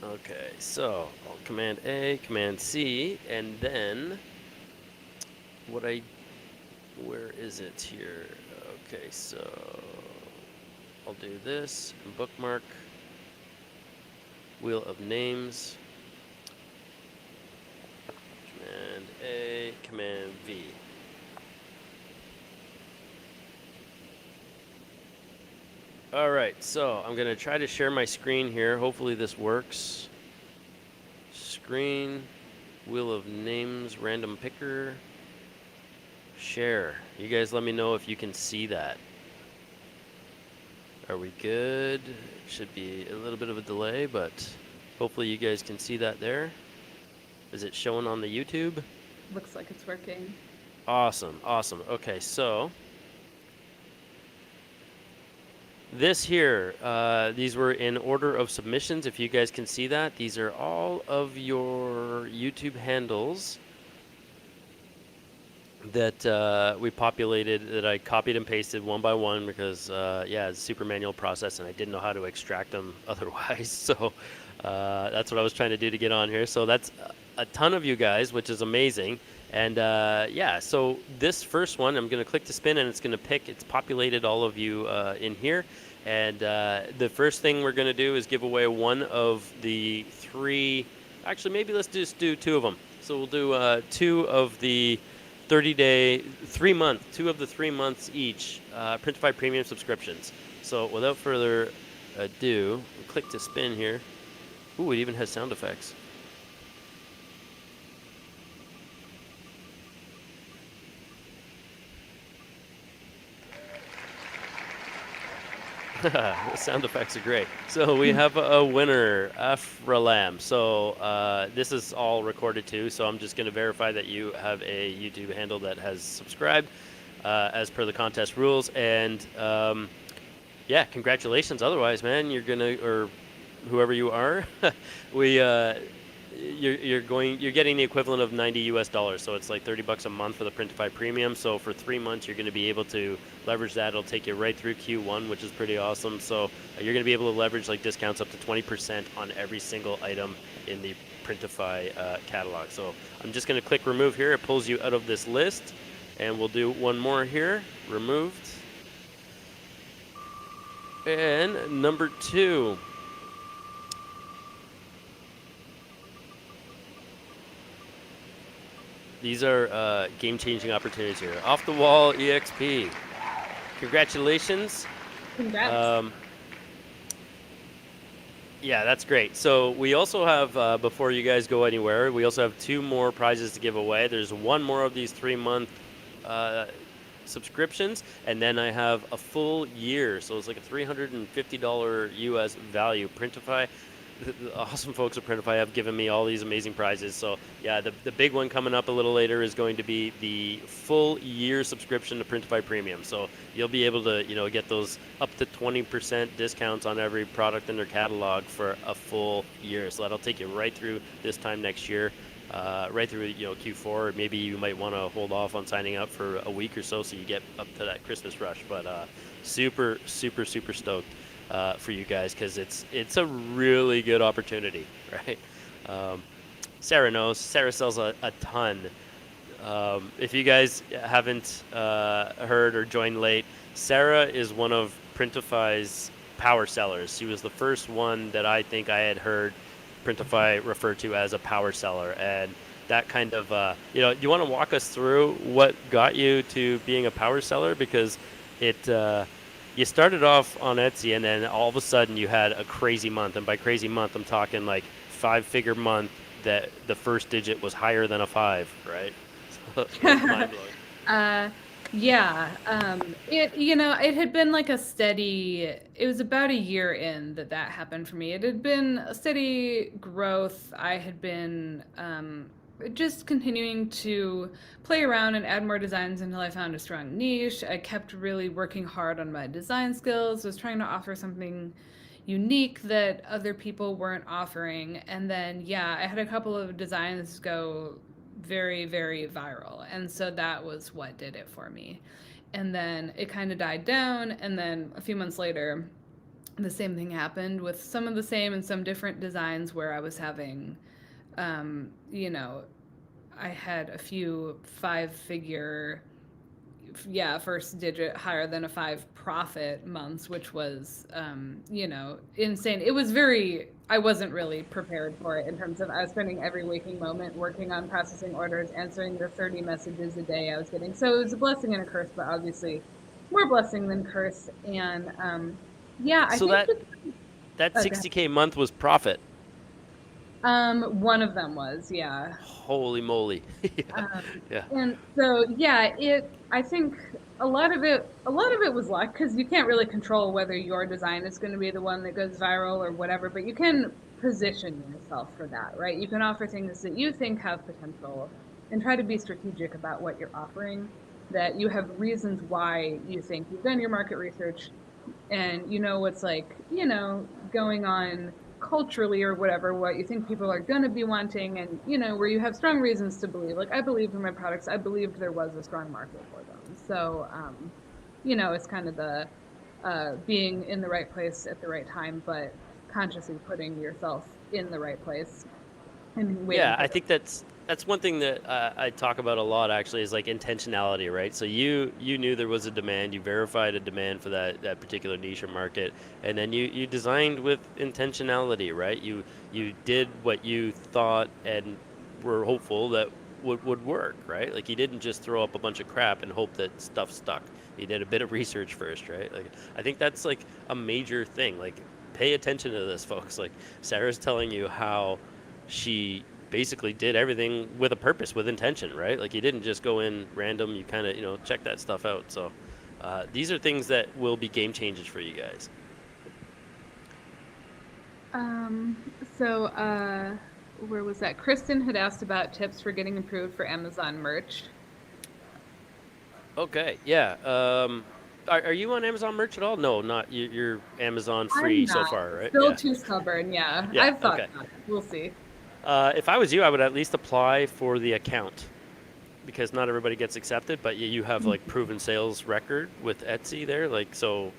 Okay, so I'll Command A, Command C, and then what I where is it here? Okay, so I'll do this and bookmark wheel of names. Command A, Command V. All right, so I'm gonna try to share my screen here. Hopefully this works. Screen, wheel of names, random picker, share. You guys let me know if you can see that. Are we good? Should be a little bit of a delay, but hopefully you guys can see that there. Is it showing on the YouTube? Looks like it's working. Awesome, awesome. Okay, so this here, these were in order of submissions. If you guys can see that, these are all of your YouTube handles that we populated, that I copied and pasted one by one because, yeah, it's a super manual process and I didn't know how to extract them otherwise. So that's what I was trying to do to get on here. So that's a ton of you guys, which is amazing. And yeah, so this first one, I'm going to click to spin and it's going to pick, it's populated all of you in here. And the first thing we're going to do is give away one of the three, actually maybe let's just do two of them. So we'll do two of the 30-day, 3 month, two of the 3 months each, Printify Premium Subscriptions. So without further ado, we'll click to spin here. Ooh, it even has sound effects. The sound effects are great. So we have a winner, Afralam. So this is all recorded too, so I'm just going to verify that you have a YouTube handle that has subscribed as per the contest rules. And yeah, congratulations. Otherwise, man, you're going to, or whoever you are, you're getting the equivalent of $90 US. So it's like $30 a month for the Printify Premium. So for 3 months, you're going to be able to leverage that. It'll take you right through Q1, which is pretty awesome. So you're going to be able to leverage like discounts up to 20% on every single item in the Printify catalog. So I'm just going to click remove here. It pulls you out of this list, and we'll do one more here. Removed. And number 2. These are game-changing opportunities here. Off the wall EXP. Congratulations. Congrats. Yeah, that's great. So we also have, before you guys go anywhere, we also have 2 more prizes to give away. There's 1 more of these 3-month subscriptions, and then I have a full year. So it's like a $350 US value. Printify, the awesome folks at Printify have given me all these amazing prizes. So yeah, the big one coming up a little later is going to be the full year subscription to Printify Premium. So you'll be able to, get those up to 20% discounts on every product in their catalog for a full year. So that'll take you right through this time next year, right through Q4. Maybe you might want to hold off on signing up for a week or so you get up to that Christmas rush. But super stoked for you guys, because it's a really good opportunity, right? Sarah knows. Sarah sells a ton. If you guys haven't heard or joined late, Sarah is one of Printify's power sellers. She was the first one that I think I had heard Printify refer to as a power seller, and that kind of you want to walk us through what got you to being a power seller, because it you started off on Etsy and then all of a sudden you had a crazy month, and by crazy month I'm talking like 5-figure month that the first digit was higher than a 5, right? So it's mind-blowing. Yeah. It had been like a steady, it was about a year in that happened for me. It had been a steady growth. I had been just continuing to play around and add more designs until I found a strong niche. I kept really working hard on my design skills, was trying to offer something unique that other people weren't offering. And then, yeah, I had a couple of designs go very, very viral. And so that was what did it for me. And then it kind of died down. And then a few months later, the same thing happened with some of the same and some different designs where I was having, I had a few 5-figure, first digit higher than a 5 profit months, which was, insane. It was I wasn't really prepared for it in terms of I was spending every waking moment working on processing orders, answering the 30 messages a day I was getting. So it was a blessing and a curse, but obviously more blessing than curse. And so that 60K month was profit. One of them was, yeah. Holy moly. Yeah. Um, Yeah. and so yeah, I think a lot of it was luck because you can't really control whether your design is going to be the one that goes viral or whatever, but you can position yourself for that, right? You can offer things that you think have potential and try to be strategic about what you're offering, that you have reasons why you think you've done your market research and you know what's like, going on culturally or whatever, what you think people are going to be wanting, and where you have strong reasons to believe. Like, I believed in my products, I believed there was a strong market for them. So it's kind of the being in the right place at the right time, but consciously putting yourself in the right place and waiting Yeah, for I the think that's one thing that I talk about a lot actually is like intentionality, right? So you knew there was a demand, you verified a demand for that particular niche or market, and then you designed with intentionality, right? You did what you thought and were hopeful that would work, right? Like you didn't just throw up a bunch of crap and hope that stuff stuck. You did a bit of research first, right? Like I think that's like a major thing. Like pay attention to this, folks. Like Sarah's telling you how she basically did everything with a purpose, with intention, right? Like you didn't just go in random. You kind of check that stuff out. So these are things that will be game changers for you guys. um so where was that? Kristen had asked about tips for getting approved for Amazon merch. Okay, yeah. Are you on Amazon Merch at all? No, not you. You're Amazon free I'm so not. far, right? Still Yeah, too stubborn, yeah. yeah. I've thought Okay. about it. We'll see. If I was you, I would at least apply for the account because not everybody gets accepted, but you have like proven sales record with Etsy there, like so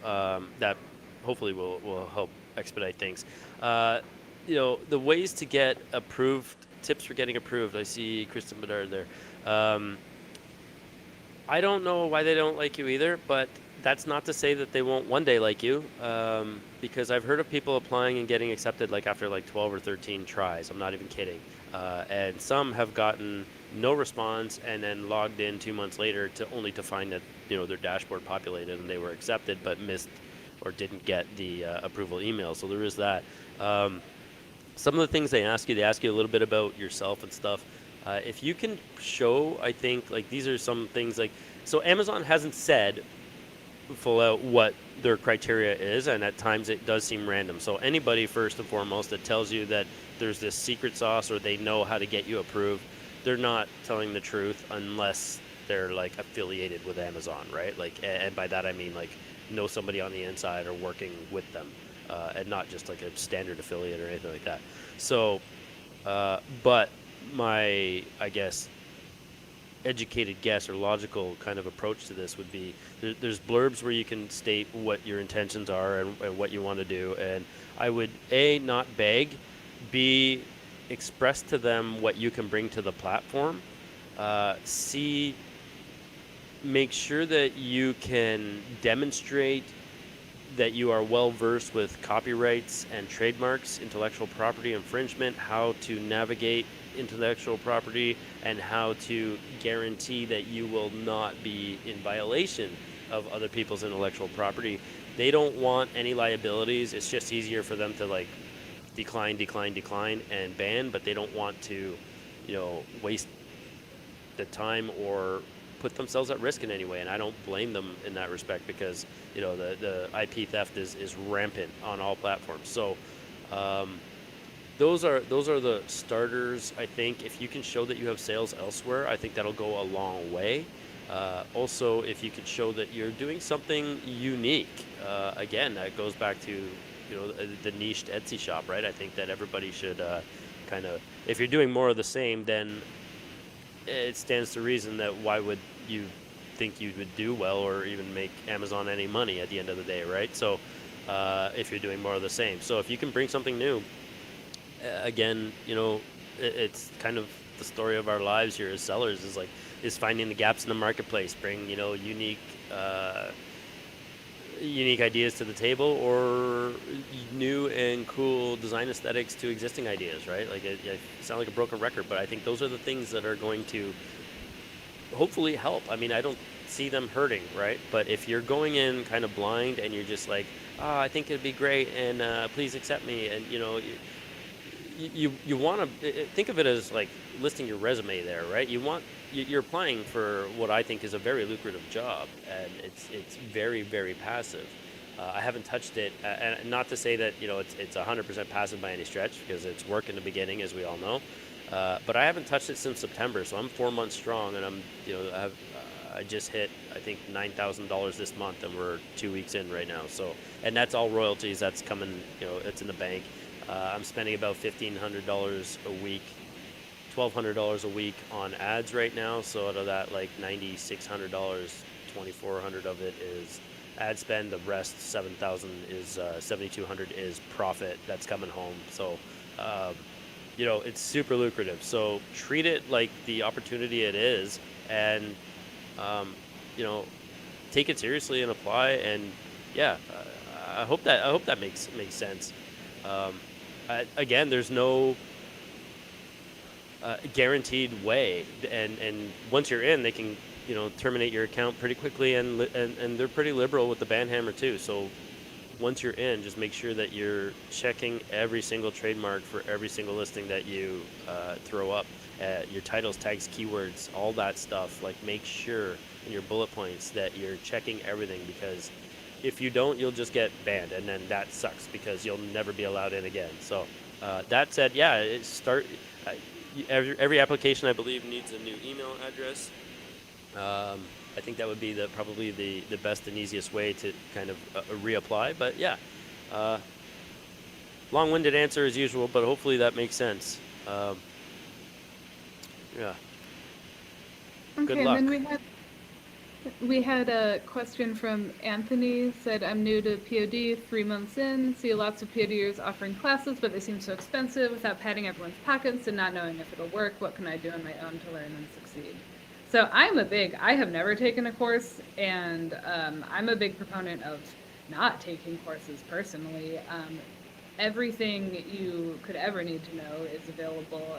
that hopefully will help expedite things. Uh, the ways to get approved, tips for getting approved. I see Kristen Bedard there. Um, I don't know why they don't like you either, but that's not to say that they won't one day like you. Because I've heard of people applying and getting accepted like after like 12 or 13 tries. I'm not even kidding. And some have gotten no response and then logged in 2 months later to find that their dashboard populated and they were accepted but missed or didn't get the approval email. So there is that. Um, some of the things they ask you a little bit about yourself and stuff. If you can show, I think like these are some things like so Amazon hasn't said full out what their criteria is, and at times it does seem random. So anybody first and foremost that tells you that there's this secret sauce or they know how to get you approved, they're not telling the truth unless they're like affiliated with Amazon, right? Like, and by that I mean like know somebody on the inside or working with them, and not just like a standard affiliate or anything like that. So, but my, I guess, educated guess or logical kind of approach to this would be there's blurbs where you can state what your intentions are and what you want to do. And I would A, not beg, B, express to them what you can bring to the platform, C, make sure that you can demonstrate that you are well versed with copyrights and trademarks, intellectual property infringement, how to navigate intellectual property, and how to guarantee that you will not be in violation of other people's intellectual property. They don't want any liabilities. It's just easier for them to like decline, and ban, but they don't want to, waste the time or put themselves at risk in any way. And I don't blame them in that respect because the IP theft is rampant on all platforms. So those are the starters. I think if you can show that you have sales elsewhere, I think that'll go a long way. Also, if you could show that you're doing something unique, again, that goes back to the niched Etsy shop, right? I think that everybody should kind of, if you're doing more of the same, then it stands to reason that why would you think you would do well or even make Amazon any money at the end of the day, right? So if you're doing more of the same. So if you can bring something new, again, it's kind of the story of our lives here as sellers is finding the gaps in the marketplace, bring unique ideas to the table or new and cool design aesthetics to existing ideas, right? Like I sound like a broken record, but I think those are the things that are going to hopefully help. I mean, I don't see them hurting, right? But if you're going in kind of blind and you're just like, I think it'd be great and please accept me, and you want to think of it as like listing your resume there, right? You're applying for what I think is a very lucrative job, and it's very, very passive. I haven't touched it, and not to say that it's 100% passive by any stretch, because it's work in the beginning, as we all know. But I haven't touched it since September, so I'm 4 months strong, and I just hit, I think, $9,000 this month, and we're 2 weeks in right now. So, and that's all royalties. That's coming, it's in the bank. I'm spending about $1,500 a week, $1,200 a week on ads right now. So out of that, like $9,600, $2,400 of it is ad spend. The rest, 7,000 is 7,200 is profit that's coming home. So, it's super lucrative. So treat it like the opportunity it is, and um, you know, take it seriously and apply. And yeah, I hope that makes sense. Um, Again, there's no guaranteed way, and once you're in, they can terminate your account pretty quickly, and they're pretty liberal with the ban hammer too. So once you're in, just make sure that you're checking every single trademark for every single listing that you throw up. Your titles, tags, keywords, all that stuff. Like, make sure in your bullet points that you're checking everything, because if you don't, you'll just get banned, and then that sucks because you'll never be allowed in again. So that said, yeah, Uh, every application, I believe, needs a new email address. I think that would be probably the best and easiest way to kind of reapply. But yeah, uh, long-winded answer as usual, but hopefully that makes sense. Yeah, good Okay, and then luck. we had a question from Anthony. Said, I'm new to POD, 3 months in, see lots of PODers offering classes, but they seem so expensive without padding everyone's pockets and not knowing if it'll work. What can I do on my own to learn and succeed? So I have never taken a course, and I'm a big proponent of not taking courses personally. Everything you could ever need to know is available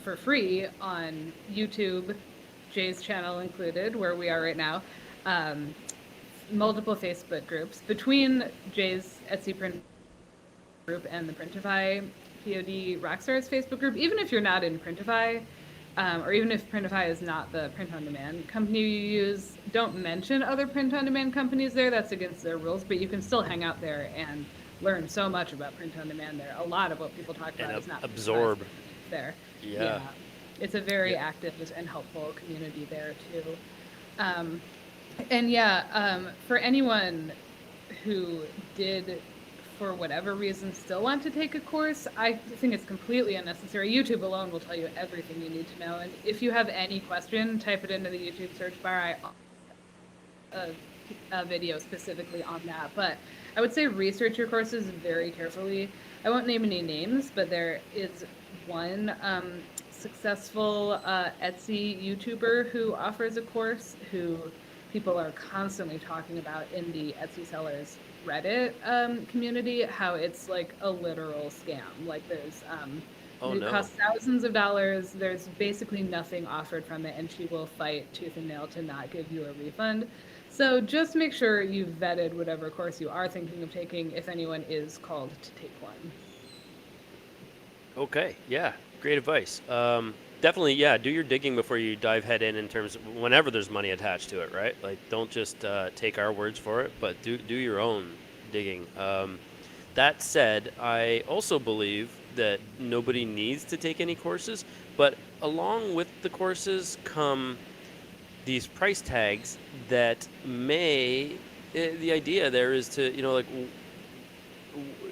for free on YouTube, Jay's channel included, where we are right now, um, multiple Facebook groups between Jay's Etsy print group and the Printify POD Rockstars Facebook group. Even if you're not in Printify, or even if Printify is not the print-on-demand company you use, don't mention other print-on-demand companies there. That's against their rules, but you can still hang out there and learn so much about print-on-demand there. A lot of what people talk And about is not absorb. there. Yeah. It's a very Yeah. active and helpful community there too. Um, and yeah, for anyone who did, for whatever reason, still want to take a course, I think it's completely unnecessary. YouTube alone will tell you everything you need to know. And if you have any question, type it into the YouTube search bar. A video specifically on that. But I would say research your courses very carefully. I won't name any names, but there is one successful Etsy YouTuber who offers a course, who people are constantly talking about in the Etsy sellers Reddit community, how it's like a literal scam. Like, there's Oh it no. costs thousands of dollars. There's basically nothing offered from it, and she will fight tooth and nail to not give you a refund. So just make sure you've vetted whatever course you are thinking of taking, if anyone is called to take one. Okay. Yeah. Great advice. Definitely, yeah. Do your digging before you dive head in terms of whenever there's money attached to it, right? Like, don't just take our words for it, but do your own digging. That said, I also believe that nobody needs to take any courses, but along with the courses come these price tags that the idea there is to, like,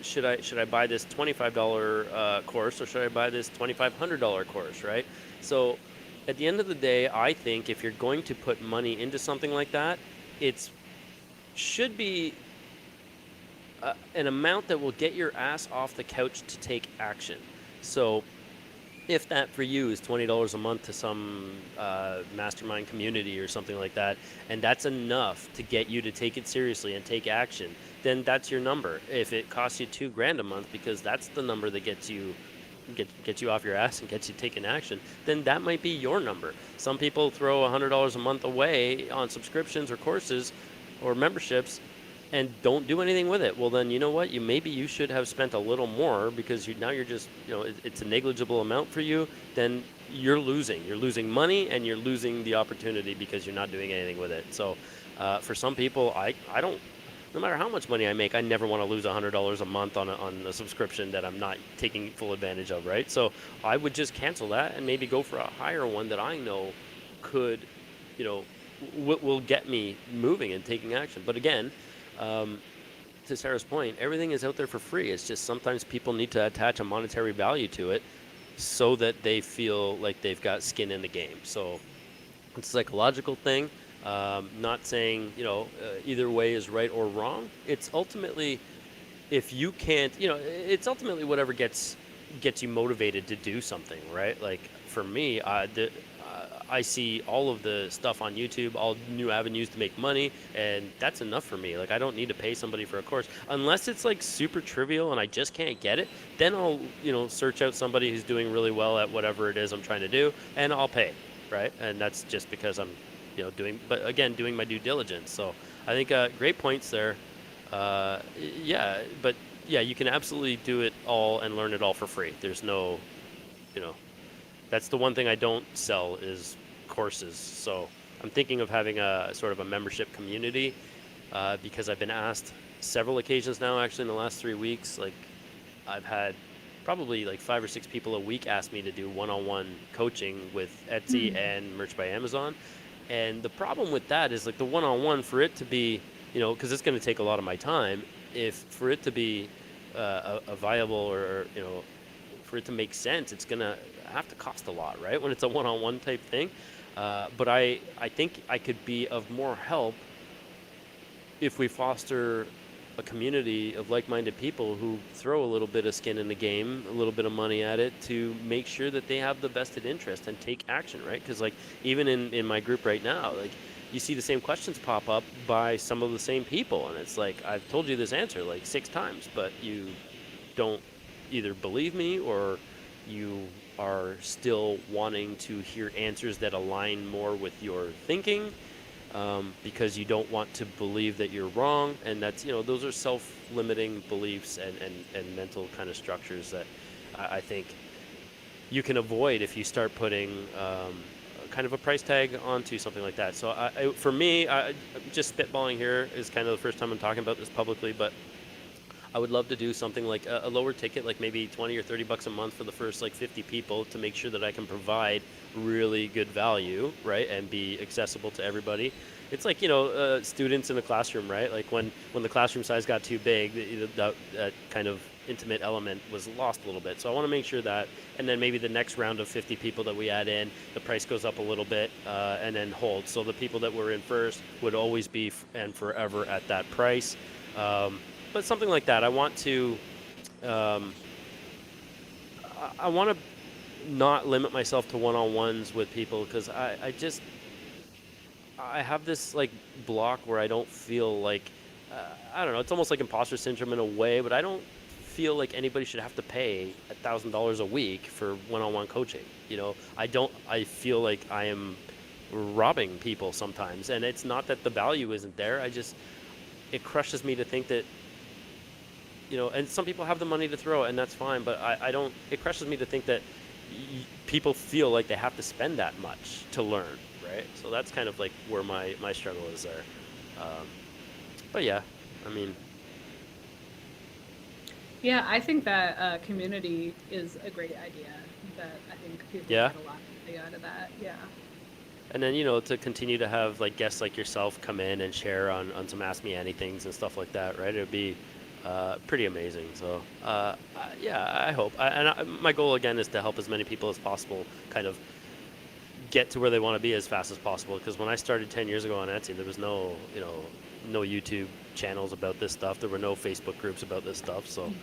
should I buy this $25 course, or should I buy this $2,500 course, right? So at the end of the day, I think if you're going to put money into something like that, it should be an amount that will get your ass off the couch to take action. So if that for you is $20 a month to some mastermind community or something like that, and that's enough to get you to take it seriously and take action, then that's your number. If it costs you $2,000 a month, because that's the number that gets you off your ass and gets you taking action, then that might be your number. Some people throw $100 a month away on subscriptions or courses or memberships and don't do anything with it, well then you know what? Maybe you should have spent a little more because now you're just, it's a negligible amount for you. Then you're losing. You're losing money and you're losing the opportunity because you're not doing anything with it. So for some people, I don't. No matter how much money I make, I never want to lose $100 a month on a subscription that I'm not taking full advantage of, right? So I would just cancel that and maybe go for a higher one that I know could, you know, will get me moving and taking action. But again, um, to Sarah's point, everything is out there for free. It's just sometimes people need to attach a monetary value to it so that they feel like they've got skin in the game. So it's a psychological thing. Not saying, either way is right or wrong. It's ultimately, if you can't, it's ultimately whatever gets you motivated to do something, right? Like for me, I see all of the stuff on YouTube, all new avenues to make money, and that's enough for me. Like I don't need to pay somebody for a course unless it's like super trivial and I just can't get it. Then I'll, search out somebody who's doing really well at whatever it is I'm trying to do, and I'll pay, right? And that's just because I'm, doing my due diligence. So I think great points there. Yeah, but yeah, you can absolutely do it all and learn it all for free. There's no, you know, that's the one thing I don't sell is courses. So I'm thinking of having a sort of a membership community because I've been asked several occasions now, actually in the last 3 weeks. Like I've had probably like 5 or 6 people a week ask me to do one-on-one coaching with Etsy and Merch by Amazon. And the problem with that is like the one-on-one, for it to be, because it's going to take a lot of my time, for it to be a viable or, for it to make sense, it's going to have to cost a lot, right? When it's a one-on-one type thing. But I think I could be of more help if we foster a community of like-minded people who throw a little bit of skin in the game, a little bit of money at it to make sure that they have the vested interest and take action, right? Because like even in my group right now, like you see the same questions pop up by some of the same people, and it's like I've told you this answer like 6 times, but you don't either believe me or you are still wanting to hear answers that align more with your thinking. Because you don't want to believe that you're wrong, and that's those are self-limiting beliefs and mental kind of structures that I think you can avoid if you start putting kind of a price tag onto something like that. So for me, just spitballing here is kind of the first time I'm talking about this publicly, but I would love to do something like a lower ticket, like maybe 20 or 30 bucks a month for the first like 50 people to make sure that I can provide really good value, right? And be accessible to everybody. It's like, students in the classroom, right? Like when the classroom size got too big, that kind of intimate element was lost a little bit. So I want to make sure that, and then maybe the next round of 50 people that we add in, the price goes up a little bit and then holds. So the people that were in first would always be and forever at that price. But something like that. I want to not limit myself to one-on-ones with people because I have this like block where I don't feel like I don't know. It's almost like imposter syndrome in a way, but I don't feel like anybody should have to pay $1,000 a week for one-on-one coaching. I feel like I am robbing people sometimes, and it's not that the value isn't there. It crushes me to think that. And some people have the money to throw, and that's fine, but I don't, it crushes me to think that people feel like they have to spend that much to learn, right? So that's kind of like where my struggle is there. But yeah, I mean. Yeah, I think that community is a great idea. That I think people Yeah. get a lot out of that. Yeah. And then, to continue to have like guests like yourself come in and share on some Ask Me Anythings and stuff like that, right? It would be pretty amazing. So, yeah, I hope. My goal again is to help as many people as possible kind of get to where they want to be as fast as possible. Because when I started 10 years ago on Etsy, there was no YouTube channels about this stuff. There were no Facebook groups about this stuff. So,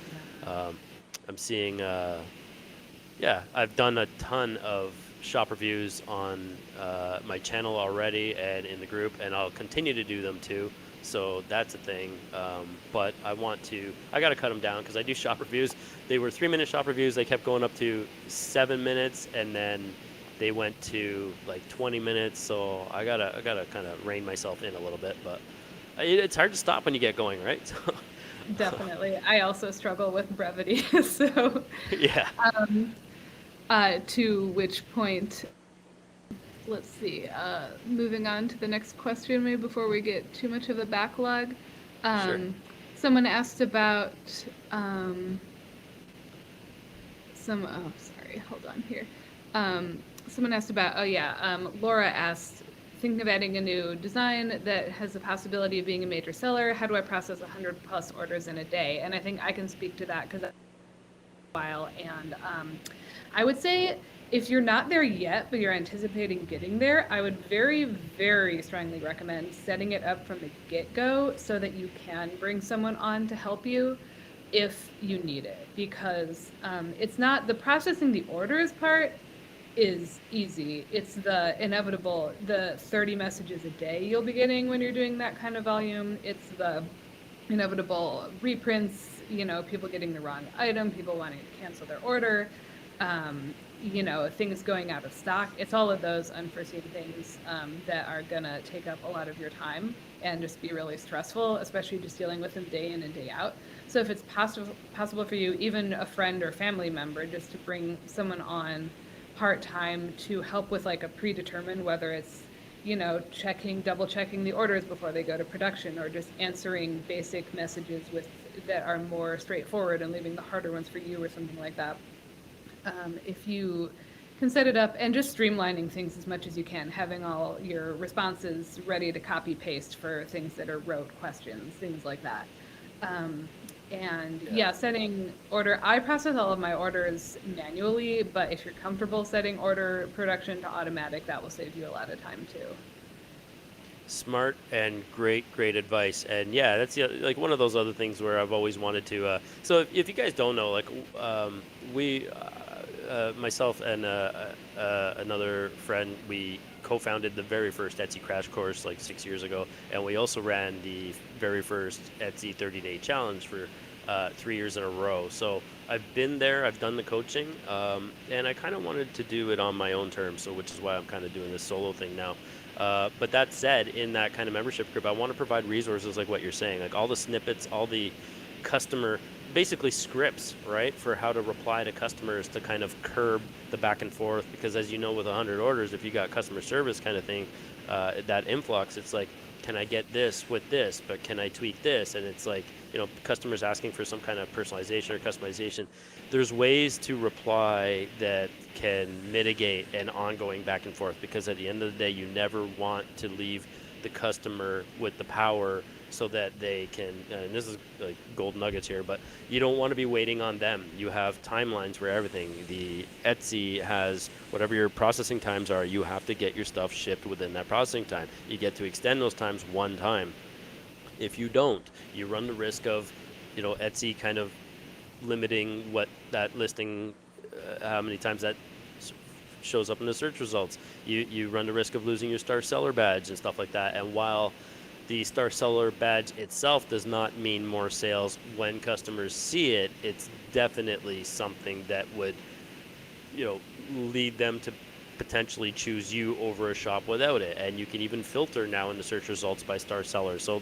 I'm seeing, yeah, I've done a ton of shop reviews on my channel already and in the group, and I'll continue to do them too. So that's a thing. But I got to cut them down because I do shop reviews. They were 3-minute shop reviews. They kept going up to 7 minutes, and then they went to like 20 minutes. So I gotta kind of rein myself in a little bit. But it's hard to stop when you get going, right? So, Definitely. I also struggle with brevity. So, yeah, um, to which point, let's see, moving on to the next question, maybe before we get too much of a backlog. sure. Um, someone asked about um, oh, sorry, hold on here. Someone asked about, oh yeah, Laura asked, thinking of adding a new design that has the possibility of being a major seller. How do I process 100 plus orders in a day? And I think I can speak to that because while. And I would say if you're not there yet, but you're anticipating getting there, I would very, very strongly recommend setting it up from the get-go so that you can bring someone on to help you if you need it. Because it's not the processing the orders part is easy. It's the inevitable, the 30 messages a day you'll be getting when you're doing that kind of volume. It's the inevitable reprints, people getting the wrong item, people wanting to cancel their order, things going out of stock. It's all of those unforeseen things that are going to take up a lot of your time and just be really stressful, especially just dealing with them day in and day out. So if it's possible for you, even a friend or family member, just to bring someone on part-time to help with like a predetermined, whether it's double checking the orders before they go to production, or just answering basic messages that are more straightforward and leaving the harder ones for you or something like that. If you can set it up and just streamlining things as much as you can, having all your responses ready to copy paste for things that are rote questions, things like that. And yeah, setting order. I process all of my orders manually, but if you're comfortable setting order production to automatic, that will save you a lot of time too. Smart and great advice. And yeah, that's like one of those other things where I've always wanted to. So if you guys don't know, like we, myself and another friend, we co-founded the very first Etsy crash course like 6 years ago, and we also ran the very first Etsy 30-day challenge for 3 years in a row. So I've been there, I've done the coaching, and I kind of wanted to do it on my own terms, so which is why I'm kind of doing this solo thing now. But that said, in that kind of membership group, I want to provide resources like what you're saying, like all the snippets, all the customer, basically scripts, right, for how to reply to customers to kind of curb the back and forth. Because as you know, with 100 orders, if you got customer service kind of thing, that influx, it's like, can I get this with this, but can I tweak this? And it's like, customers asking for some kind of personalization or customization. There's ways to reply that can mitigate an ongoing back and forth, because at the end of the day, you never want to leave the customer with the power so that they can, and this is like gold nuggets here, but you don't want to be waiting on them. You have timelines for everything. The Etsy has whatever your processing times are, you have to get your stuff shipped within that processing time. You get to extend those times one time. If you don't, you run the risk of, Etsy kind of limiting what that listing, how many times that shows up in the search results. You run the risk of losing your star seller badge and stuff like that. And while the star seller badge itself does not mean more sales, when customers see it, it's definitely something that would, lead them to potentially choose you over a shop without it. And you can even filter now in the search results by star sellers. So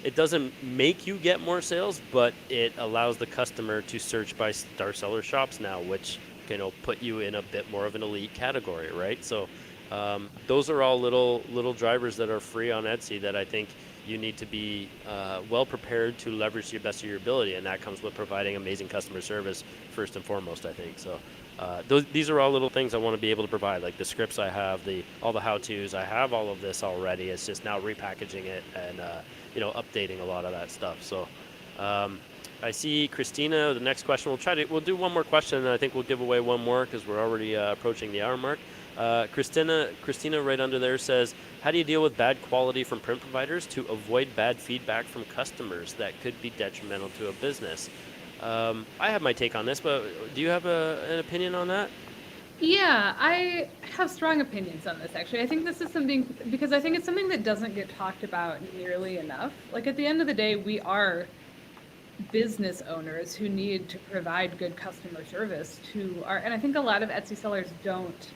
it doesn't make you get more sales, but it allows the customer to search by star seller shops now, which can put you in a bit more of an elite category, right? So those are all little drivers that are free on Etsy that I think you need to be well prepared to leverage to the best of your ability, and that comes with providing amazing customer service first and foremost, I think. So these are all little things I want to be able to provide, like the scripts I have, all the how-tos. I have all of this already. It's just now repackaging it and updating a lot of that stuff. So I see Christina. The next question, we'll do one more question, and I think we'll give away one more because we're already approaching the hour mark. Christina right under there says, how do you deal with bad quality from print providers to avoid bad feedback from customers that could be detrimental to a business? I have my take on this, but do you have an opinion on that? Yeah, I have strong opinions on this actually. I think this is something, because I think it's something that doesn't get talked about nearly enough. Like at the end of the day, we are business owners who need to provide good customer service and I think a lot of Etsy sellers don't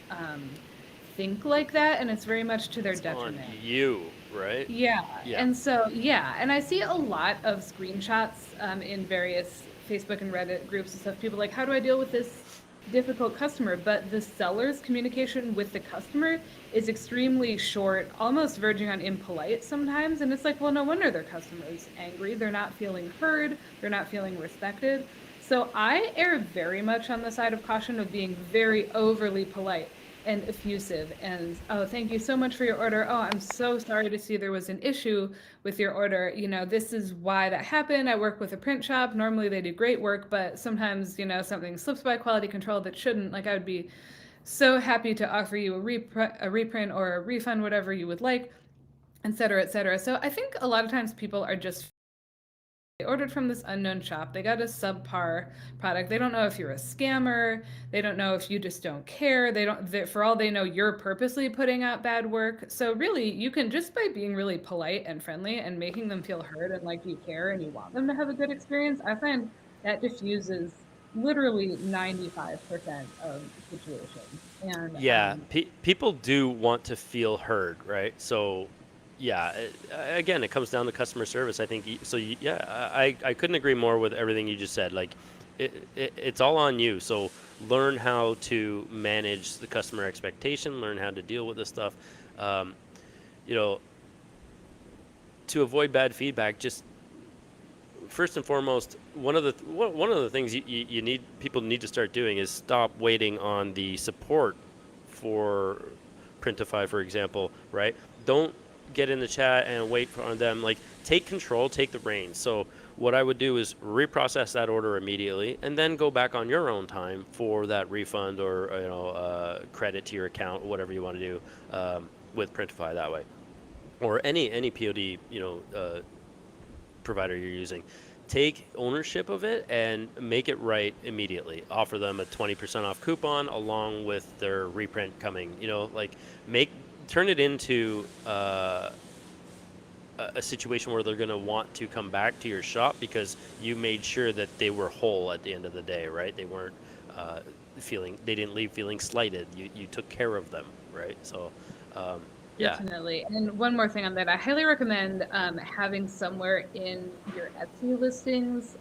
think like that, and it's very much to their detriment. On you. right? Yeah, Yeah. and so yeah, and I see a lot of screenshots in various Facebook and Reddit groups and stuff. People like, how do I deal with this difficult customer? But the seller's communication with the customer is extremely short, almost verging on impolite sometimes. And it's like, well, no wonder their customer's angry. They're not feeling heard. They're not feeling respected. So I err very much on the side of caution of being very overly polite and effusive and, oh, thank you so much for your order. Oh, I'm so sorry to see there was an issue with your order. This is why that happened. I work with a print shop. Normally they do great work, but sometimes, something slips by quality control that shouldn't. Like, I would be so happy to offer you a reprint or a refund, whatever you would like, et cetera, et cetera. So I think a lot of times people are just, they ordered from this unknown shop. They got a subpar product. They don't know if you're a scammer. They don't know if you just don't care. For all they know, you're purposely putting out bad work. So really, you can, just by being really polite and friendly and making them feel heard and like you care and you want them to have a good experience, I find that diffuses literally 95% of situations. And Yeah, people do want to feel heard, right? So, yeah, again, it comes down to customer service. I think yeah, I couldn't agree more with everything you just said. Like, it's all on you. So, learn how to manage the customer expectation. Learn how to deal with this stuff. Um, you know, to avoid bad feedback, just first and foremost, one of the things you need people need to start doing is stop waiting on the support for Printify, for example, right? Don't get in the chat and wait on them. Like, take control, take the reins. So what I would do is reprocess that order immediately, and then go back on your own time for that refund or credit to your account, whatever you want to do with Printify that way, or any POD provider you're using. Take ownership of it and make it right immediately. Offer them a 20% off coupon along with their reprint coming. Like, turn it into a situation where they're going to want to come back to your shop because you made sure that they were whole at the end of the day, right? They weren't they didn't leave feeling slighted. You took care of them, right? So, yeah. Definitely. And one more thing on that, I highly recommend having somewhere in your Etsy listings,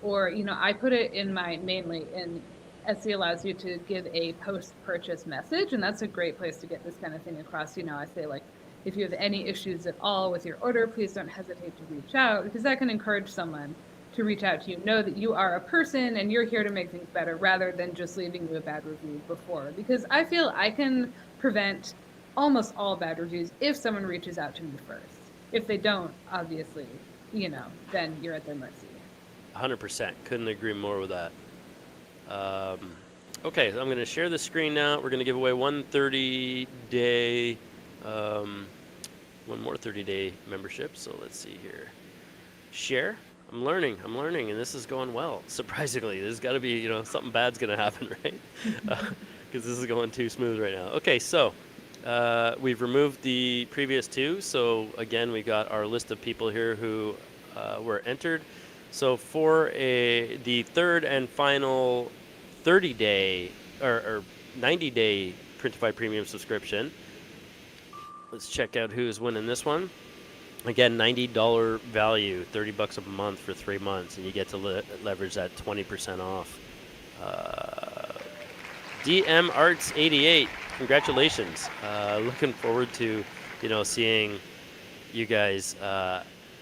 or, I put it in mainly in Etsy allows you to give a post-purchase message, and that's a great place to get this kind of thing across. I say, like, if you have any issues at all with your order, please don't hesitate to reach out, because that can encourage someone to reach out to you. Know that you are a person and you're here to make things better rather than just leaving you a bad review before. Because I feel I can prevent almost all bad reviews if someone reaches out to me first. If they don't, obviously, then you're at their mercy. 100%. Couldn't agree more with that. Okay, so I'm going to share the screen now. We're going to give away one more 30-day membership. So let's see here. Share. I'm learning, and this is going well. Surprisingly, there's got to be, something bad's going to happen, right? Because this is going too smooth right now. Okay, so we've removed the previous two. So again, we got our list of people here who were entered. So for the third and final 30-day or 90-day Printify Premium subscription, let's check out who's winning this one. Again, $90 value, $30 a month for 3 months, and you get to leverage that 20% off. DM Arts 88, congratulations. Looking forward to, seeing you guys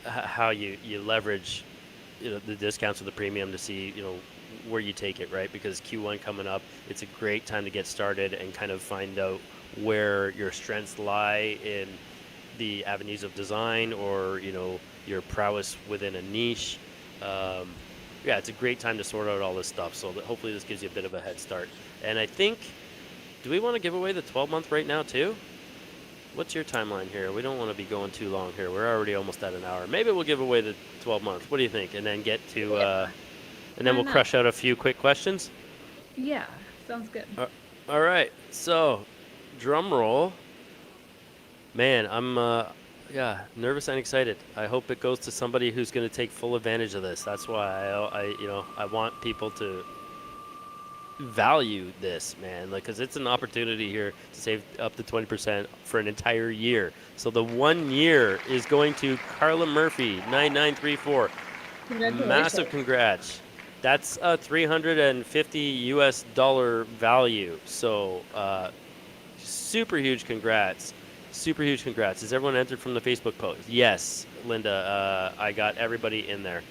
how you leverage, the discounts of the premium to see, where you take it, right? Because Q1 coming up, it's a great time to get started and kind of find out where your strengths lie in the avenues of design or, your prowess within a niche. Yeah, it's a great time to sort out all this stuff. So hopefully this gives you a bit of a head start. And I think, do we want to give away the 12-month right now too? What's your timeline here? We don't want to be going too long here. We're already almost at an hour. Maybe we'll give away the 12-month. What do you think? And then get to, and then we'll crush out a few quick questions. Yeah, sounds good. All right. So, drum roll. Man, I'm nervous and excited. I hope it goes to somebody who's going to take full advantage of this. That's why I want people to value this, man, like, because it's an opportunity here to save up to 20% for an entire year. So the 1 year is going to Carla Murphy 9934. Massive Congratulations. congrats. That's a 350 US dollar value. So super huge congrats. Super huge congrats. Is everyone entered from the Facebook post? Yes, Linda. I got everybody in there.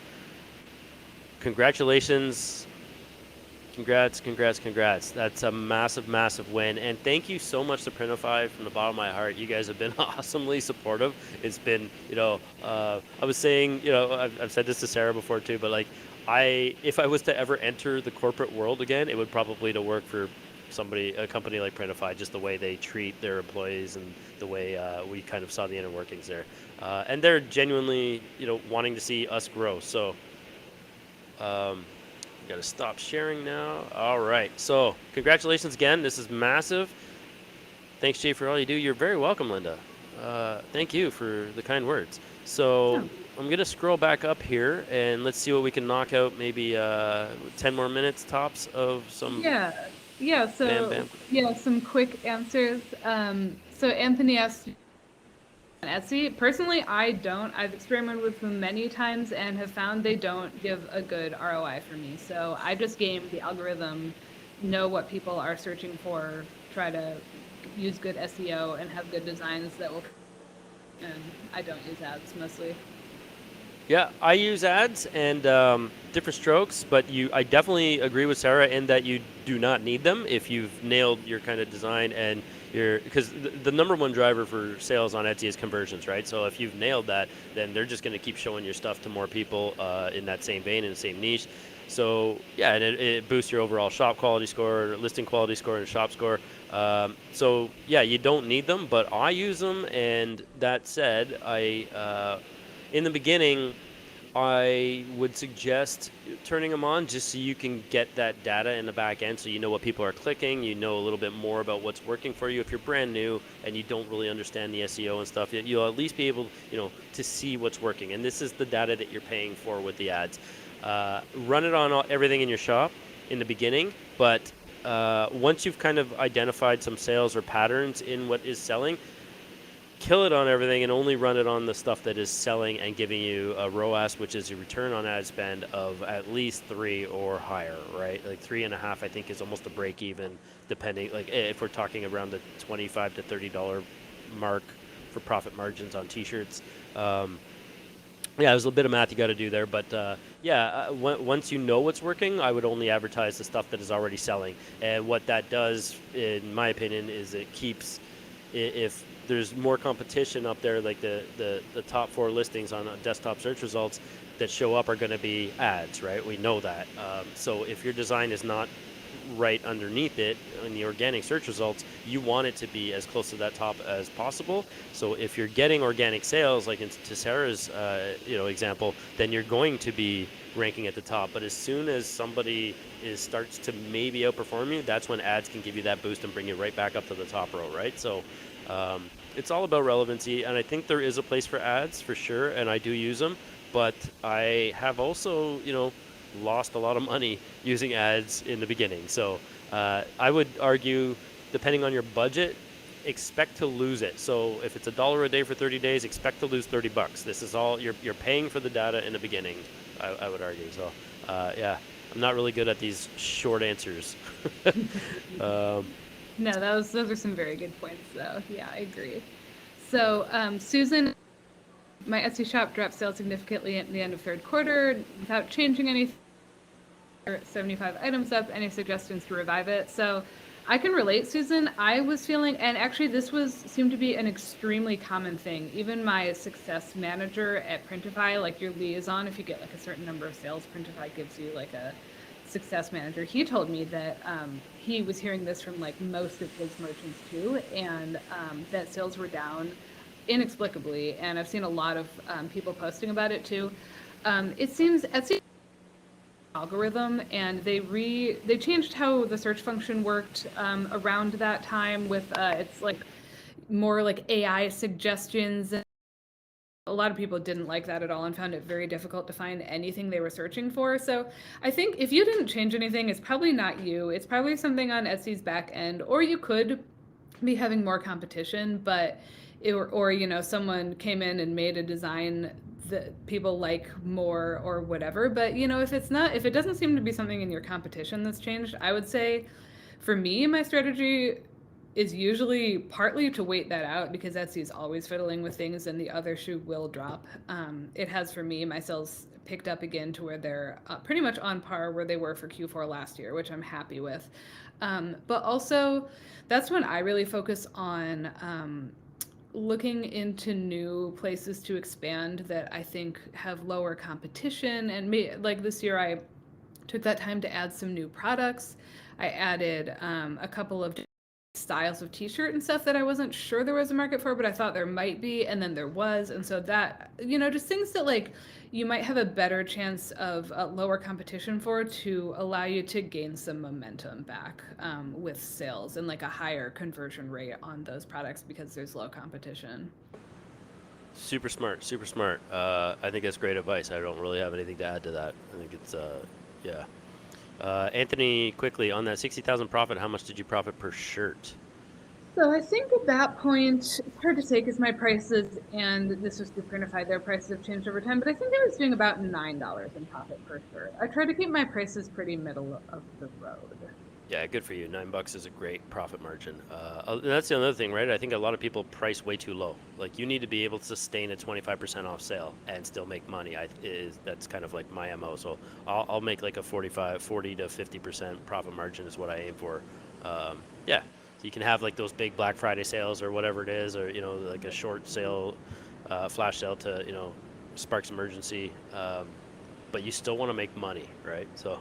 Congratulations. Congrats. That's a massive, massive win. And thank you so much to Printify from the bottom of my heart. You guys have been awesomely supportive. It's been, I was saying, I've said this to Sarah before too, but like, if I was to ever enter the corporate world again, it would probably to work for a company like Printify, just the way they treat their employees and the way we kind of saw the inner workings there. And they're genuinely, wanting to see us grow. So, got to stop sharing now. All right. So, congratulations again. This is massive. Thanks, Jay, for all you do. You're very welcome, Linda. Thank you for the kind words. So, Yeah. I'm going to scroll back up here and let's see what we can knock out. Maybe 10 more minutes tops of some Yeah. Yeah. bam So, bam. yeah, some quick answers. So Anthony asked on Etsy. Personally, I don't. I've experimented with them many times and have found they don't give a good ROI for me. So I just game the algorithm, know what people are searching for, try to use good SEO and have good designs that will. And I don't use ads mostly. Yeah, I use ads and different strokes, but I definitely agree with Sarah in that you do not need them if you've nailed your kind of design and because the number one driver for sales on Etsy is conversions, right? So if you've nailed that, then they're just going to keep showing your stuff to more people in that same vein, in the same niche. So yeah, and it boosts your overall shop quality score, listing quality score, and shop score. So yeah, you don't need them, but I use them. And that said, in the beginning, I would suggest turning them on just so you can get that data in the back end so you know what people are clicking, you know a little bit more about what's working for you. If you're brand new and you don't really understand the SEO and stuff, you'll at least be able, to see what's working. And this is the data that you're paying for with the ads. Run it on everything in your shop in the beginning, but once you've kind of identified some sales or patterns in what is selling, kill it on everything and only run it on the stuff that is selling and giving you a ROAS, which is a return on ad spend of at least 3 or higher, right? Like 3.5, I think, is almost a break even, depending, like if we're talking around the $25 to $30 mark for profit margins on t-shirts. Yeah, there's a bit of math you got to do there, but once you know what's working, I would only advertise the stuff that is already selling. And what that does, in my opinion, is it keeps, if there's more competition up there, like the top 4 listings on desktop search results that show up are going to be ads, right? We know that. So if your design is not right underneath it in the organic search results, you want it to be as close to that top as possible. So if you're getting organic sales, like to Sarah's example, then you're going to be ranking at the top. But as soon as somebody starts to maybe outperform you, that's when ads can give you that boost and bring you right back up to the top row, right? So it's all about relevancy, and I think there is a place for ads for sure, and I do use them, but I have also, lost a lot of money using ads in the beginning. So I would argue, depending on your budget, expect to lose it. So if it's $1 a day for 30 days, expect to lose $30. This is all you're paying for the data in the beginning, I would argue. So yeah, I'm not really good at these short answers. No, those are some very good points, though. Yeah, I agree. So, Susan, my Etsy shop dropped sales significantly at the end of third quarter without changing anything. 75 items up. Any suggestions to revive it? So, I can relate, Susan. I was feeling, and actually, this seemed to be an extremely common thing. Even my success manager at Printify, like your liaison, if you get like a certain number of sales, Printify gives you like a success manager. He told me that he was hearing this from like most of his merchants too, and that sales were down inexplicably. And I've seen a lot of people posting about it too. It seems Etsy algorithm, and they changed how the search function worked around that time with it's like more like AI suggestions and lot of people didn't like that at all and found it very difficult to find anything they were searching for. So I think if you didn't change anything, it's probably not you. It's probably something on Etsy's back end, or you could be having more competition, but or someone came in and made a design that people like more or whatever. But if it doesn't seem to be something in your competition that's changed, I would say for me, my strategy is usually partly to wait that out because Etsy is always fiddling with things and the other shoe will drop. It has for me, my sales picked up again to where they're pretty much on par where they were for Q4 last year, which I'm happy with. But also, that's when I really focus on looking into new places to expand that I think have lower competition. And like this year, I took that time to add some new products. I added a couple of styles of t-shirt and stuff that I wasn't sure there was a market for, but I thought there might be, and then there was. And so that, just things that like you might have a better chance of lower competition for to allow you to gain some momentum back with sales and like a higher conversion rate on those products because there's low competition. Super smart, super smart. I think that's great advice. I don't really have anything to add to that. I think it's, yeah. Anthony, quickly, on that 60,000 profit, how much did you profit per shirt? So I think at that point, it's hard to say because my prices, and this was through Printify, their prices have changed over time, but I think I was doing about $9 in profit per shirt. I try to keep my prices pretty middle of the road. Yeah, good for you. $9 is a great profit margin. That's the other thing, right? I think a lot of people price way too low. Like you need to be able to sustain a 25% off sale and still make money. That's kind of like my MO. So I'll make like a 40 to 50% profit margin is what I aim for. Yeah, so you can have like those big Black Friday sales or whatever it is, or like a short sale, flash sale to sparks emergency. But you still want to make money, right? So.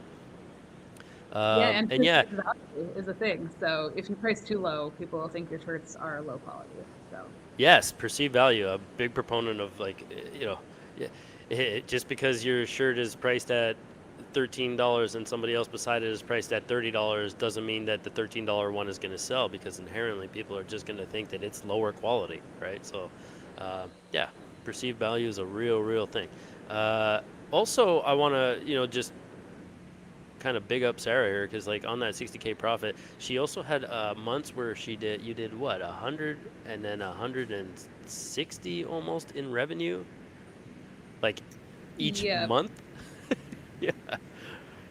Yeah, and And yeah, perceived value is a thing. So if you price too low, people will think your shirts are low quality. So yes, perceived value. A big proponent of like, yeah, just because your shirt is priced at $13 and somebody else beside it is priced at $30 doesn't mean that the $13 one is going to sell because inherently people are just going to think that it's lower quality, right? So, yeah, perceived value is a real thing. Also, I want to, just kind of big up Sarah here because like on that 60K profit, she also had months where you did what, 100 and then 160 almost in revenue, like each yeah, month. Yeah.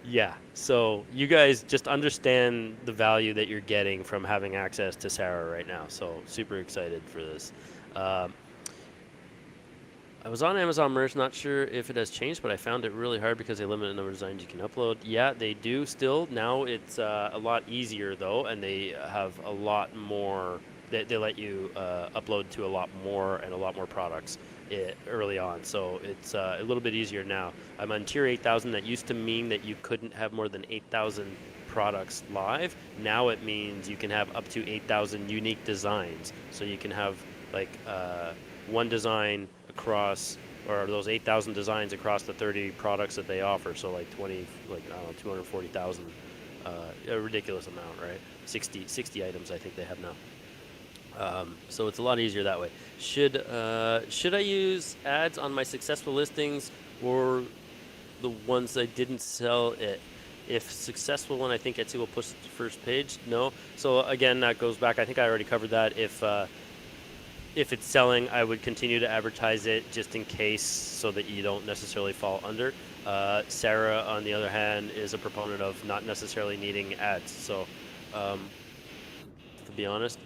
Yeah. So you guys just understand the value that you're getting from having access to Sarah right now. So super excited for this. Um, I was on Amazon Merch, not sure if it has changed, but I found it really hard because they limit the number of designs you can upload. Yeah, they do still. Now it's a lot easier though, and they have a lot more. They let you upload to a lot more and a lot more products early on. So it's a little bit easier now. I'm on tier 8,000. That used to mean that you couldn't have more than 8,000 products live. Now it means you can have up to 8,000 unique designs. So you can have like one design across, or those 8,000 designs across the 30 products that they offer. So like 20, like I don't know, 240,000, a ridiculous amount, right? 60 items I think they have now. So it's a lot easier that way. Should I use ads on my successful listings or the ones I didn't sell it? If successful one, I think Etsy will push the first page. No. So again, that goes back. I think I already covered that. If it's selling, I would continue to advertise it just in case so that you don't necessarily fall under. Sarah, on the other hand, is a proponent of not necessarily needing ads. So, to be honest,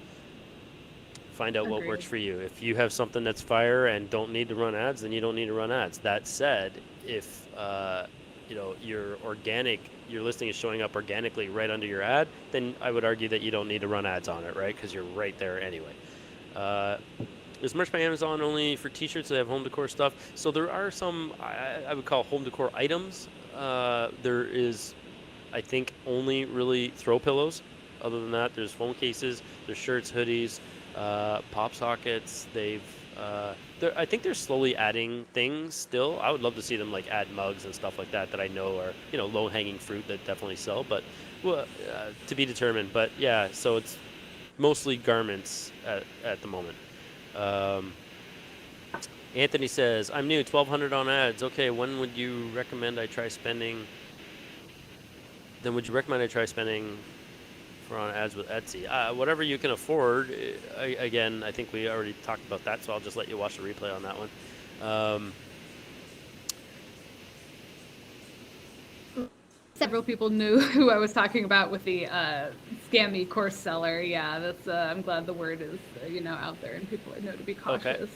find out what works agreed. for you. If you have something that's fire and don't need to run ads, then you don't need to run ads. That said, if your listing is showing up organically right under your ad, then I would argue that you don't need to run ads on it, right? Because you're right there anyway. Is merch by Amazon only for t-shirts? They have home decor stuff. So there are some I would call home decor items. There is, I think, only really throw pillows. Other than that, there's phone cases, there's shirts, hoodies, pop sockets. I think they're slowly adding things still. I would love to see them like add mugs and stuff like that I know are low-hanging fruit that definitely sell, but to be determined. But yeah, so it's mostly garments at the moment. Anthony says, I'm new, 1,200 on ads. Okay, when would you recommend I try spending? Then would you recommend I try spending for on ads with Etsy? Whatever you can afford. Again, I think we already talked about that, so I'll just let you watch the replay on that one. Several people knew who I was talking about with the scammy course seller. Yeah, that's. I'm glad the word is out there and people know to be Okay. cautious.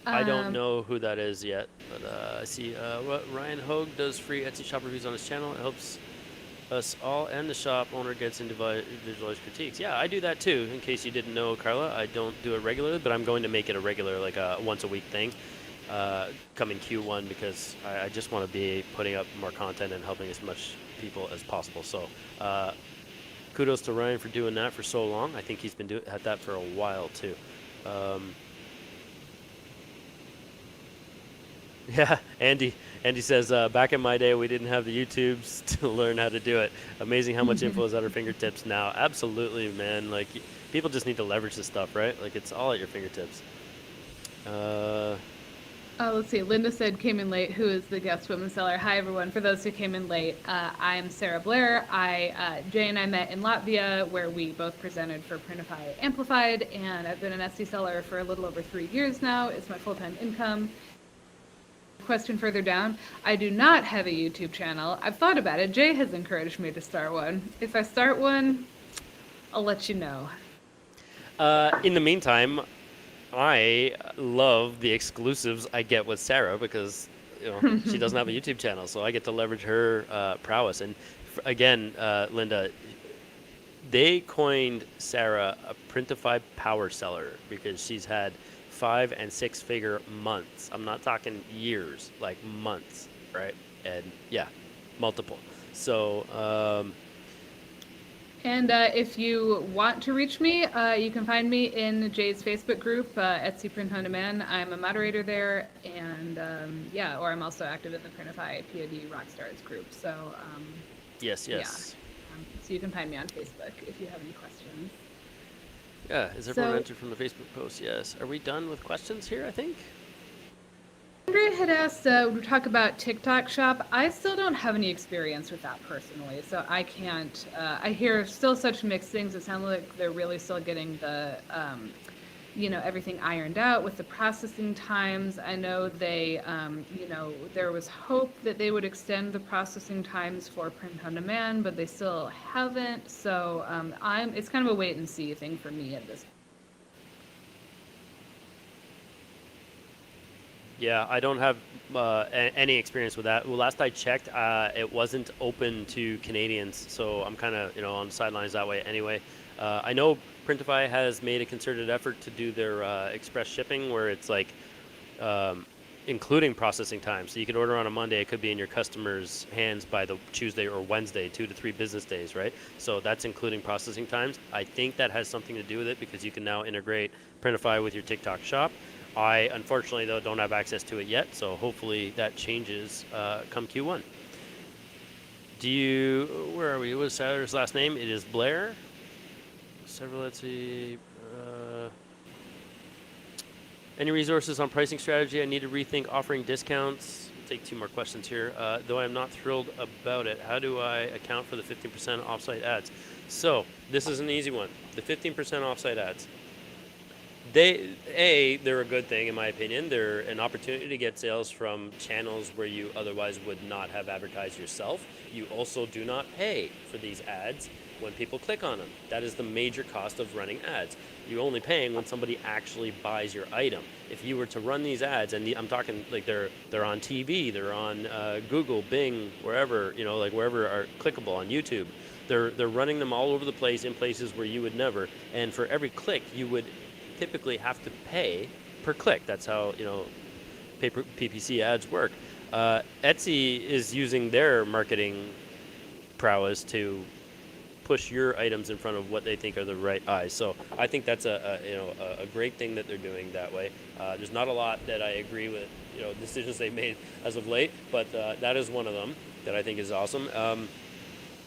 I don't know who that is yet, but I see what Ryan Hogue does free Etsy shop reviews on his channel. It helps us all, and the shop owner gets individualized critiques. Yeah, I do that too. In case you didn't know, Carla, I don't do it regularly, but I'm going to make it a regular, like a once a week thing, coming Q1, because I just want to be putting up more content and helping as much people as possible. So, kudos to Ryan for doing that for so long. I think he's been at that for a while too. Yeah, Andy says, back in my day, we didn't have the YouTubes to learn how to do it. Amazing how much info is at our fingertips now. Absolutely, man. Like, people just need to leverage this stuff, right? Like, it's all at your fingertips. Let's see. Linda said came in late. Who is the guest woman seller? Hi, everyone. For those who came in late, I'm Sarah Blair. Jay and I met in Latvia, where we both presented for Printify Amplified, and I've been an Etsy seller for a little over 3 years now. It's my full-time income. Question further down, I do not have a YouTube channel. I've thought about it. Jay has encouraged me to start one. If I start one, I'll let you know. In the meantime, I love the exclusives I get with Sarah, because she doesn't have a YouTube channel, so I get to leverage her prowess. And again, Linda, they coined Sarah a Printify power seller because she's had 5 and 6 figure months. I'm not talking years, like months, right? And yeah, multiple. So, and if you want to reach me, you can find me in Jay's Facebook group, Etsy Print on Demand. I'm a moderator there, and or I'm also active in the Printify POD Rockstars group. So, yes. Yeah. So you can find me on Facebook if you have any questions. Yeah, is everyone entered from the Facebook post? Yes. Are we done with questions here, I think? Andrea had asked, we talk about TikTok Shop. I still don't have any experience with that personally, so I can't. I hear still such mixed things. It sounds like they're really still getting the, everything ironed out with the processing times. I know they, there was hope that they would extend the processing times for print on demand, but they still haven't. So it's kind of a wait and see thing for me at this point. Yeah, I don't have any experience with that. Well, last I checked, it wasn't open to Canadians, so I'm kind of on the sidelines that way anyway. I know Printify has made a concerted effort to do their express shipping, where it's like including processing time. So you could order on a Monday, it could be in your customer's hands by the Tuesday or Wednesday, 2 to 3 business days, right? So that's including processing times. I think that has something to do with it, because you can now integrate Printify with your TikTok shop. I, unfortunately, though, don't have access to it yet, so hopefully that changes come Q1. Where are we? What is Sarah's last name? It is Blair. Several, let's see. Any resources on pricing strategy? I need to rethink offering discounts. I'll take 2 more questions here. Though I'm not thrilled about it, how do I account for the 15% offsite ads? So this is an easy one. The 15% offsite ads. They're a good thing in my opinion. They're an opportunity to get sales from channels where you otherwise would not have advertised yourself. You also do not pay for these ads when people click on them. That is the major cost of running ads. You're only paying when somebody actually buys your item. If you were to run these ads, and I'm talking like they're on TV, they're on Google, Bing, wherever, like wherever are clickable, on YouTube. They're running them all over the place in places where you would never. And for every click, you would typically have to pay per click. That's how PPC ads work. Etsy is using their marketing prowess to push your items in front of what they think are the right eyes. So I think that's a great thing that they're doing that way. There's not a lot that I agree with decisions they made as of late, but that is one of them that I think is awesome.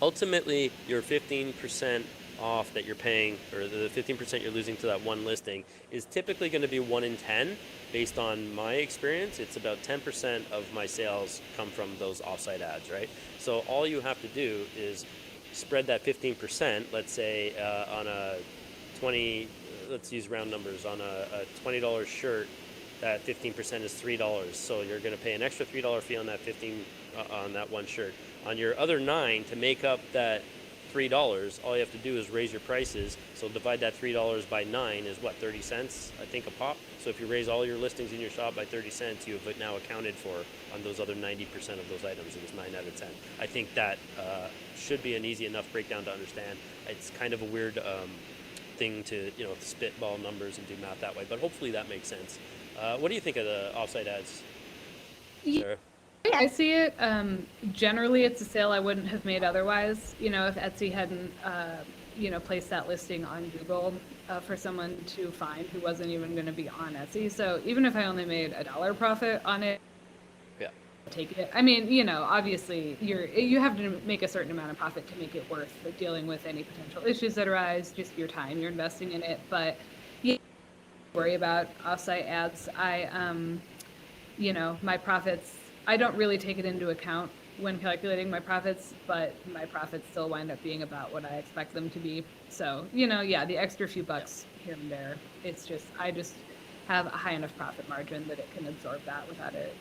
Ultimately, your 15% off that you're paying, or the 15% you're losing to that one listing, is typically going to be 1 in 10. Based on my experience, it's about 10% of my sales come from those offsite ads, right? So all you have to do is spread that 15%, let's say on a 20, let's use round numbers, on a $20 shirt, that 15% is $3. So you're going to pay an extra $3 fee on that 15 on that one shirt. On your other 9, to make up that $3, all you have to do is raise your prices. So divide that $3 by 9 is what, 30 cents, I think, a pop. So if you raise all your listings in your shop by 30 cents, you have now accounted for on those other 90% of those items. It was 9 out of 10. I think that should be an easy enough breakdown to understand. It's kind of a weird thing to spitball numbers and do math that way, but hopefully that makes sense. What do you think of the offsite ads, Sarah? Yeah, I see it. Generally, it's a sale I wouldn't have made otherwise. If Etsy hadn't, placed that listing on Google for someone to find who wasn't even going to be on Etsy. So even if I only made $1 profit on it, Yeah. take it. I mean, obviously you have to make a certain amount of profit to make it worth dealing with any potential issues that arise, just your time you're investing in it. But yeah, worry about offsite ads. My profits, I don't really take it into account when calculating my profits, but my profits still wind up being about what I expect them to be. So, the extra few bucks here and there, I just have a high enough profit margin that it can absorb that without it.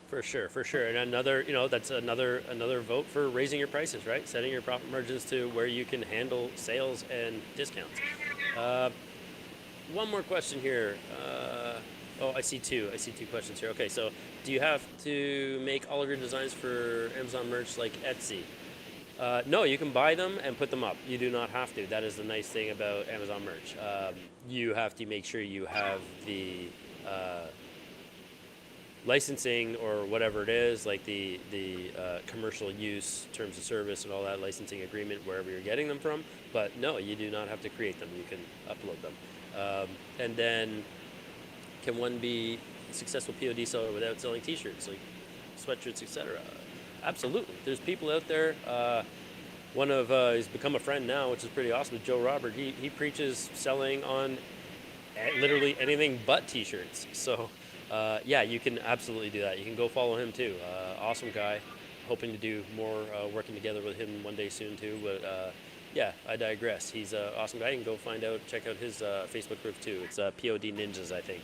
For sure. And another, that's another vote for raising your prices, right? Setting your profit margins to where you can handle sales and discounts. One more question here. I see two questions here. Okay, so do you have to make all of your designs for Amazon merch like Etsy? No, you can buy them and put them up. You do not have to. That is the nice thing about Amazon merch. You have to make sure you have the licensing or whatever it is, like the commercial use, terms of service and all that licensing agreement wherever you're getting them from. But no, you do not have to create them. You can upload them. And then, can one be a successful POD seller without selling t-shirts, like sweatshirts, etc.? Absolutely. There's people out there. One of he's become a friend now, which is pretty awesome, is Joe Robert. He preaches selling on literally anything but t-shirts. So yeah, you can absolutely do that. You can go follow him too. Awesome guy. Hoping to do more working together with him one day soon too. But yeah, I digress. He's an awesome guy. You can go check out his Facebook group too. It's POD Ninjas, I think.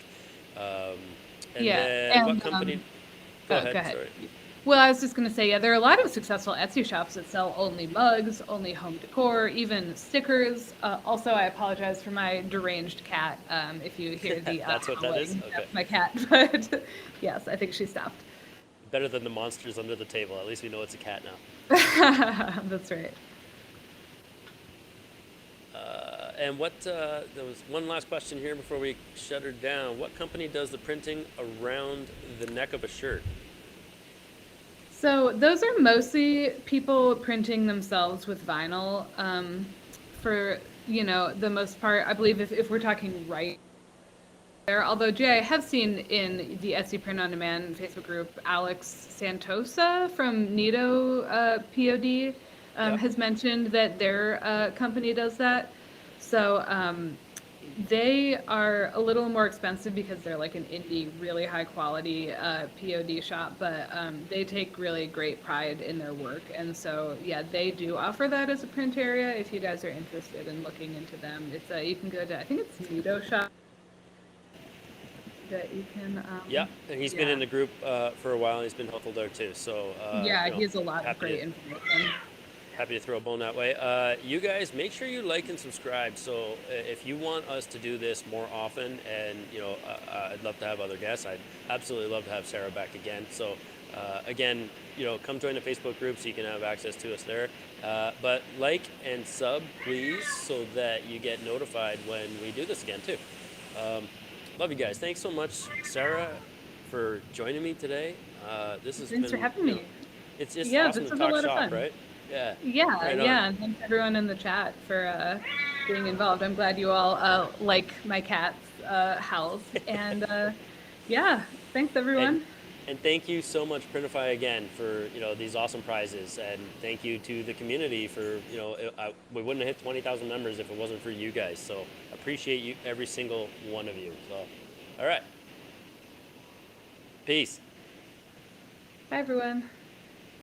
What company? Go ahead. Sorry. Well, I was just going to say, there are a lot of successful Etsy shops that sell only mugs, only home decor, even stickers. Also, I apologize for my deranged cat. If you hear the that's what that is? Okay. That's my cat, but yes, I think she stopped. Better than the monsters under the table. At least we know it's a cat now. That's right. And there was one last question here before we shut her down. What company does the printing around the neck of a shirt? So those are mostly people printing themselves with vinyl. For the most part, I believe if we're talking right there, although Jay, I have seen in the Etsy Print on Demand Facebook group, Alex Santosa from Nito POD has mentioned that their company does that. So they are a little more expensive because they're like an indie, really high quality POD shop, but they take really great pride in their work. And so, yeah, they do offer that as a print area. If you guys are interested in looking into them, it's you can go to, I think it's Nito Shop. That you can. Yeah, and he's been in the group for a while. And he's been helpful there too. So he has a lot of great information. Happy to throw a bone that way. You guys, make sure you like and subscribe. So if you want us to do this more often, and I'd love to have other guests. I'd absolutely love to have Sarah back again. So again, come join the Facebook group so you can have access to us there. But like and sub, please, so that you get notified when we do this again too. Love you guys. Thanks so much, Sarah, for joining me today. Thanks for having me. It's just awesome to talk shop, right? Yeah, and thanks everyone in the chat for being involved. I'm glad you all like my cat's howls. And yeah, thanks everyone. And thank you so much, Printify, again for these awesome prizes, and thank you to the community for we wouldn't have hit 20,000 members if it wasn't for you guys. So appreciate you, every single one of you. So, all right, peace. Bye, everyone.